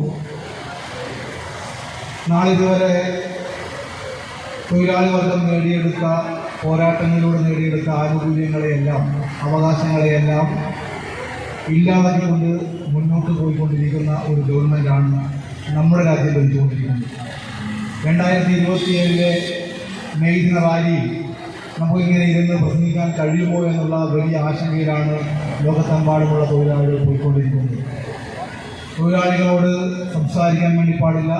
നാളിതുവരെ തൊഴിലാളി വർഗം നേടിയെടുത്ത പോരാട്ടങ്ങളിലൂടെ നേടിയെടുത്ത ആനുകൂല്യങ്ങളെയെല്ലാം, അവകാശങ്ങളെയെല്ലാം ഇല്ലാതാക്കിക്കൊണ്ട് മുന്നോട്ട് പോയിക്കൊണ്ടിരിക്കുന്ന ഒരു ഗവൺമെൻറ്റാണ് നമ്മുടെ രാജ്യം ഭരിച്ചുകൊണ്ടിരിക്കുന്നത്. 2027 മെയ് ദിന റാലിയിൽ നമുക്കിങ്ങനെ ഇരുന്ന് പ്രസംഗിക്കാൻ കഴിയുമോ എന്നുള്ള വലിയ ആശങ്കയിലാണ് ലോകത്തെമ്പാടുമുള്ള തൊഴിലാളികൾ പോയിക്കൊണ്ടിരിക്കുന്നത്. തൊഴിലാളികളോട് സംസാരിക്കാൻ വേണ്ടി പാടില്ല,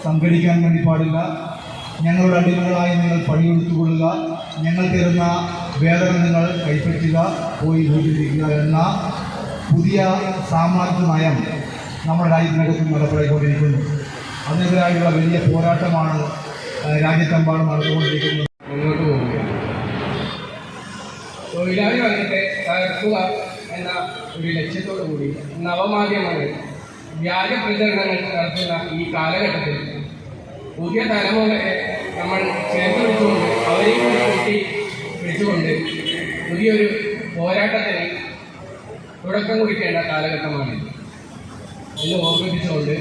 സംഘടിക്കാൻ വേണ്ടി പാടില്ല, ഞങ്ങളുടെ അടിമകളായി നിങ്ങൾ പണിയെടുത്തുകൊള്ളുക, ഞങ്ങൾ തരുന്ന വേതനം നിങ്ങൾ കൈപ്പറ്റുക, പോയി വീട്ടിലിരിക്കുക എന്ന പുതിയ സാമ്രാജ്യ നയം നമ്മുടെ രാജ്യത്തിനകത്ത് നടപ്പിലാക്കിക്കൊണ്ടിരിക്കുന്നു. അതിനെതിരായുള്ള വലിയ പോരാട്ടമാണ് രാജ്യത്തെമ്പാടും നടന്നുകൊണ്ടിരിക്കുന്നത്. മുന്നോട്ട് പോകുക, തൊഴിലാളി വർഗത്തെ തകർക്കുക എന്ന ഒരു ലക്ഷ്യത്തോടു കൂടി നവമാധ്യമങ്ങൾ വ്യാജ പ്രചരണങ്ങൾ നടത്തുന്ന ഈ കാലഘട്ടത്തിൽ പുതിയ തലമുറയെ നമ്മൾ ചേർത്ത് പിടിച്ചുകൊണ്ട്, അവരെയും കൂടി കൂട്ടി പിടിച്ചുകൊണ്ട് പുതിയൊരു പോരാട്ടത്തിന് തുടക്കം കുറിക്കേണ്ട കാലഘട്ടമാണിത് എന്ന് ഓർമ്മിപ്പിച്ചുകൊണ്ട്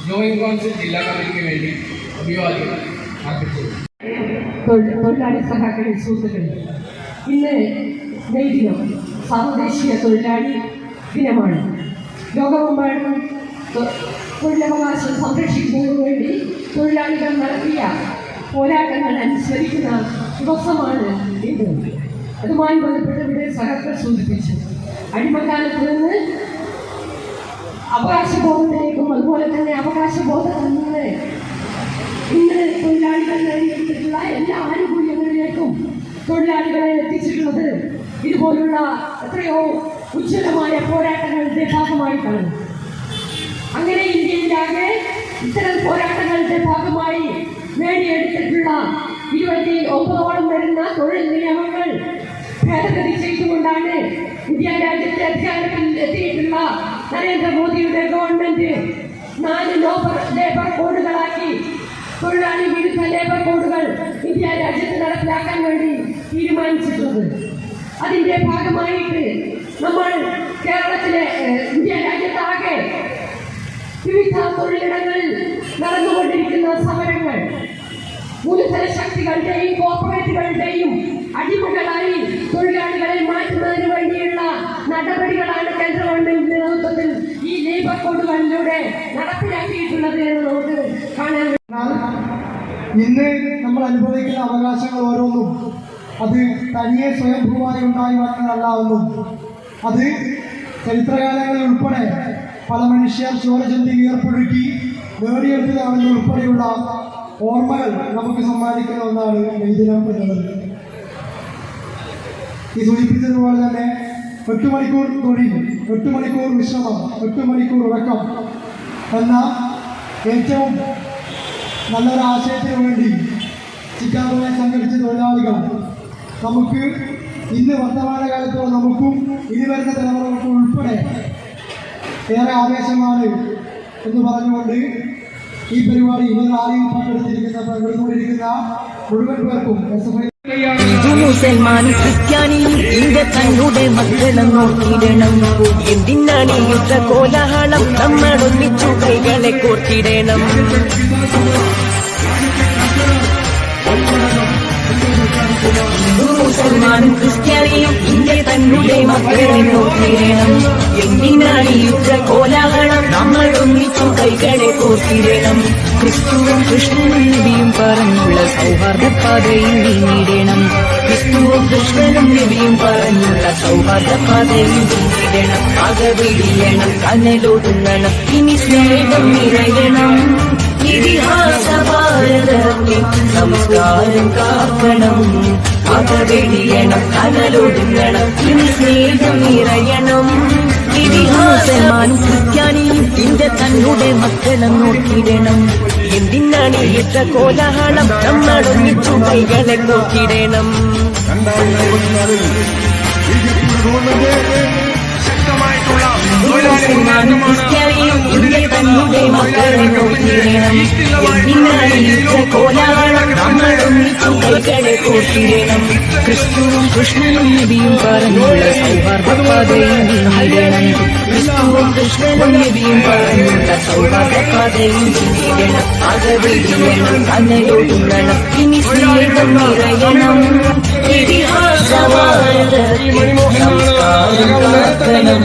ജോയിന്റ് കൗൺസിൽ ജില്ലാ കമ്മിറ്റിക്ക് വേണ്ടി അഭിവാദ്യം അർപ്പിച്ചു. തൊഴിലാളി സഹാക്കളെ സുഹൃത്തുക്കളെ, ഇന്ന് മെയ് ദിനം സാർവദേശീയ തൊഴിലാളി ദിനമാണ്. ലോകമെമ്പാടും തൊഴിലവകാശം സംരക്ഷിക്കുന്നതിനു വേണ്ടി തൊഴിലാളികൾ നടത്തിയ പോരാട്ടങ്ങൾ അനുസ്മരിക്കുന്ന ദിവസമാണ് ഇത്. അതുമായി ബന്ധപ്പെട്ട് ഇവിടെ സഹാക്കൾ സൂചിപ്പിച്ചു. അടിമക്കാലത്ത് നിന്ന് അവകാശബോധത്തിലേക്കും അതുപോലെ തന്നെ അവകാശബോധത്തിൽ നിന്ന് ഇന്ന് തൊഴിലാളികൾ നേടിയെടുത്തിട്ടുള്ള എല്ലാ ആനുകൂല്യങ്ങളിലേക്കും തൊഴിലാളികളെ എത്തിച്ചിട്ടുള്ളത് ഇതുപോലുള്ള എത്രയോ ഉജ്ജ്വലമായ പോരാട്ടങ്ങളുടെ ഭാഗമായിട്ടാണ്. അങ്ങനെ ഇന്ത്യയിലാകെ ഇത്തരം പോരാട്ടങ്ങളുടെ ഭാഗമായി നേടിയെടുത്തിട്ടുള്ള 29ഓളം വരുന്ന തൊഴിൽ നിയമങ്ങൾ ഭേദഗതി ചെയ്തുകൊണ്ടാണ് ഇന്ത്യ രാജ്യത്തെ അധികാരത്തിൽ എത്തിയിട്ടുള്ള നരേന്ദ്രമോദിയുടെ ഗവൺമെന്റ് 4 ലേബർ കോഡുകളാക്കി തൊഴിലാളി വിരുദ്ധ ലേബർ കോഡുകൾ ഇന്ത്യ രാജ്യത്ത് നടപ്പിലാക്കാൻ വേണ്ടി തീരുമാനിച്ചിട്ടുള്ളത്. അതിൻ്റെ ഭാഗമായിട്ട് നമ്മൾ കേരളത്തിലെ ഇന്ത്യ രാജ്യത്താകെ വിവിധ തൊഴിലിടങ്ങളിൽ നടന്നുകൊണ്ടിരിക്കുന്ന സമരങ്ങൾ മൂലധന ശക്തികളുടെയും കോർപ്പറേറ്റുകളുടെയും അടിമകളായി തൊഴിലാളികളെ മാറ്റുന്നതിന് വേണ്ടിയുള്ള നടപടികളാണ് കേന്ദ്ര ഗവൺമെന്റിന്റെ നേതൃത്വത്തിൽ ഈ ലേബർ കോഡുകളിലൂടെ നടപ്പിലാക്കിയിട്ടുള്ളത് എന്ന് നമുക്ക് കാണാൻ. ഇന്ന് നമ്മൾ അനുഭവിക്കുന്ന അവകാശങ്ങൾ ഓരോന്നും അത് തനിയെ സ്വയംഭൂമായി ഉണ്ടായി വന്നതല്ല എന്നും അത് ചരിത്രകാലങ്ങളിൽ ഉൾപ്പെടെ പല മനുഷ്യർ ചോരചന്തി വീർപ്പൊഴുക്കി നേടിയെടുത്തതാണെന്ന് ഉൾപ്പെടെയുള്ള ഓർമ്മകൾ നമുക്ക് സമ്മാനിക്കുന്ന ഒന്നാണ് മെയ് ദിനം എന്നുള്ളത്. ഈ സൂചിപ്പിച്ചതുപോലെ തന്നെ 8 മണിക്കൂർ തൊഴിൽ, 8 മണിക്കൂർ വിശ്രമം, 8 മണിക്കൂർ ഉറക്കം എന്ന ഏറ്റവും നല്ലൊരു ആശയത്തിന് വേണ്ടി ചിക്കാഗോയിൽ സംഘടിച്ച തൊഴിലാളികൾ നമുക്ക് ഇന്ന് വർത്തമാനകാലത്തുള്ള നമുക്കും ഇനി വരുന്ന തലമുറകൾക്കും ഉൾപ്പെടെ ഏറെ ആവേശമാണ് എന്ന് പറഞ്ഞുകൊണ്ട് ഈ പരിപാടി ഇന്ന് റാലിയിൽ പങ്കെടുത്തുകൊണ്ടിരിക്കുന്ന മുഴുവൻ പേർക്കും മുസൽമാൻ ക്രിസ്ത്യാനിയും ഇന്ത്യ തങ്ങളുടെ മക്കളും നോക്കിയിടണം. എന്തിനാണ് ഈ യുദ്ധ കോലാഹലം? നമ്മളൊന്നിച്ചു കൈകളെ കോർത്തിടണം. മുസൽമാനും ക്രിസ്ത്യാനിയും ഇന്ത്യ തങ്ങളുടെ മക്കളെ നോക്കിയിടണം. എന്തിനാണ് ഈ യുദ്ധ കോലാഹലം? നമ്മളൊന്നിച്ചു കൈകളെ കോർത്തിടണം. ക്രിസ്തുവും കൃഷ്ണനും നബിയും പറഞ്ഞുള്ള സൗഹാർദ്ദ പാതയിൽ നീങ്ങിടണം. ക്രിസ്തുവും കൃഷ്ണനും നബിയും പറഞ്ഞുള്ള സൗഹാർദ്ദ പാതയിൽ നീങ്ങിടണം. അകവിടിയണം, കനലൊടുങ്ങണം, ഇനി സ്നേഹം നിറയണം. ഇതിഹാസ ഭാരതത്തിൽ സംസ്കാരം കാക്കണം. അകവിടിയണം, കനലൊടുങ്ങണം, ഇനി സ്നേഹം നിറയണം. മുസൽമാനും ക്രിസ്ത്യാനിയും ഇന്ത്യ തങ്ങളുടെ മക്കളെ നോക്കിയിടണം. എന്തിനാണ് യുദ്ധ കോലാഹലം? നമ്മളൊന്നിച്ചു കൈകളെ നോക്കിയിടണം. മുസൽമാനും ക്രിസ്ത്യാനിയും ഇന്ത്യ തങ്ങളുടെ മക്കളെ നോക്കിയിടണം. എന്തിനാണ് യുദ്ധ കോലാഹലം? നമ്മളൊന്നിച്ചു കൈകളെ കോർത്തിടണം. ക്രിസ്തുവും കൃഷ്ണനും നബിയും പറഞ്ഞുള്ള സൗഹാർദ്ദ പാതയിൽ നീങ്ങിടണം. ക്രിസ്തുവും കൃഷ്ണനും നബിയും പറഞ്ഞുള്ള സൗഹാർദ്ദ പാതയിൽ നീങ്ങിടണം. അകവിടിയണം, കനലൊടുങ്ങണം, ഇനി സ്നേഹം നിറയണം. ഇതിഹാസ ഭാരതത്തിൽ സംസ്കാരം കാക്കണം.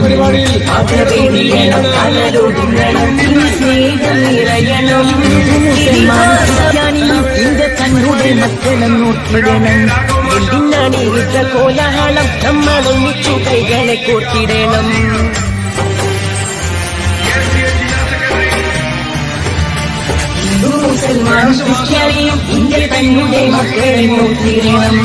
അകവിടിയണം, കനലൊടുങ്ങണം, ഇനി സ്നേഹം നിറയണം. ക്രിസ്ത്യാനിയും ഇന്ത്യ തങ്ങളുടെ മക്കളെ നോക്കിയിടണം. എന്തിനാണ് യുദ്ധ കോലാഹലം? നമ്മളൊന്നിച്ചു കൈകളെ കോർത്തിടണം. മുസൽമാനും ക്രിസ്ത്യാനിയും ഇന്ത്യ തങ്ങളുടെ മക്കളെ നോക്കിയിടണം.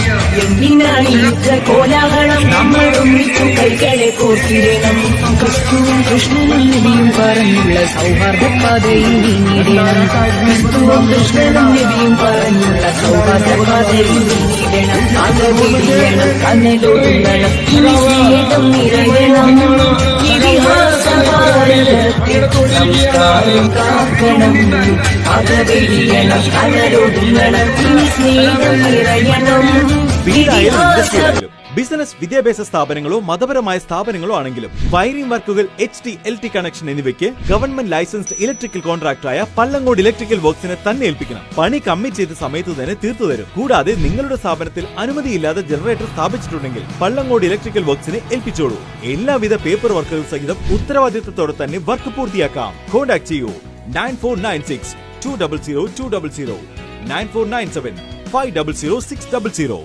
എന്തിനാണ് യുദ്ധ കോലാഹലം? നമ്മളൊന്നിച്ചു കൈകളെ കോർത്തിടണം. ക്രിസ്തുവും കൃഷ്ണനും നബിയും പറഞ്ഞുള്ള സൗഹാർദ്ദ പാതയിൽ നീങ്ങിടണം. ക്രിസ്തുവും കൃഷ്ണനും നബിയും പറഞ്ഞുള്ള സൗഹാർദ്ദ പാതയിൽ നീങ്ങിടണം. അകവിടിയണം, കനലൊടുങ്ങണം, ഇനി സ്നേഹം നിറയണം. ഇതിഹാസ ഭാരതത്തിൽ സംസ്കാരം കാക്കണം. അകവിടിയണം, കനലൊടുങ്ങണം, ഇനി സ്നേഹം നിറയണം. ബിസിനസ്, വിദ്യാഭ്യാസ സ്ഥാപനങ്ങളോ മതപരമായ സ്ഥാപനങ്ങളോ ആണെങ്കിലും വയറിംഗ് വർക്കുകൾ, HT, LT കണക്ഷൻ എന്നിവയ്ക്ക് ഗവൺമെന്റ് ലൈസൻസ്ഡ് ഇലക്ട്രിക്കൽ കോൺട്രാക്ടറായ പള്ളങ്കോട് ഇലക്ട്രിക്കൽ വർക്സിനെ തന്നെ ഏൽപ്പിക്കണം. പണി കമ്മിറ്റ് ചെയ്ത സമയത്ത് തന്നെ തീർത്തു തരും. കൂടാതെ നിങ്ങളുടെ സ്ഥാപനത്തിൽ അനുമതിയില്ലാതെ ജനറേറ്റർ സ്ഥാപിച്ചിട്ടുണ്ടെങ്കിൽ പള്ളങ്കോട് ഇലക്ട്രിക്കൽ വർക്സിനെ ഏൽപ്പിച്ചോളൂ. എല്ലാവിധ പേപ്പർ വർക്കുകൾ സഹിതം ഉത്തരവാദിത്തത്തോടെ തന്നെ വർക്ക് പൂർത്തിയാക്കാം. കോൺടാക്ട് ചെയ്യൂ 9496 200 200 9497 500 600.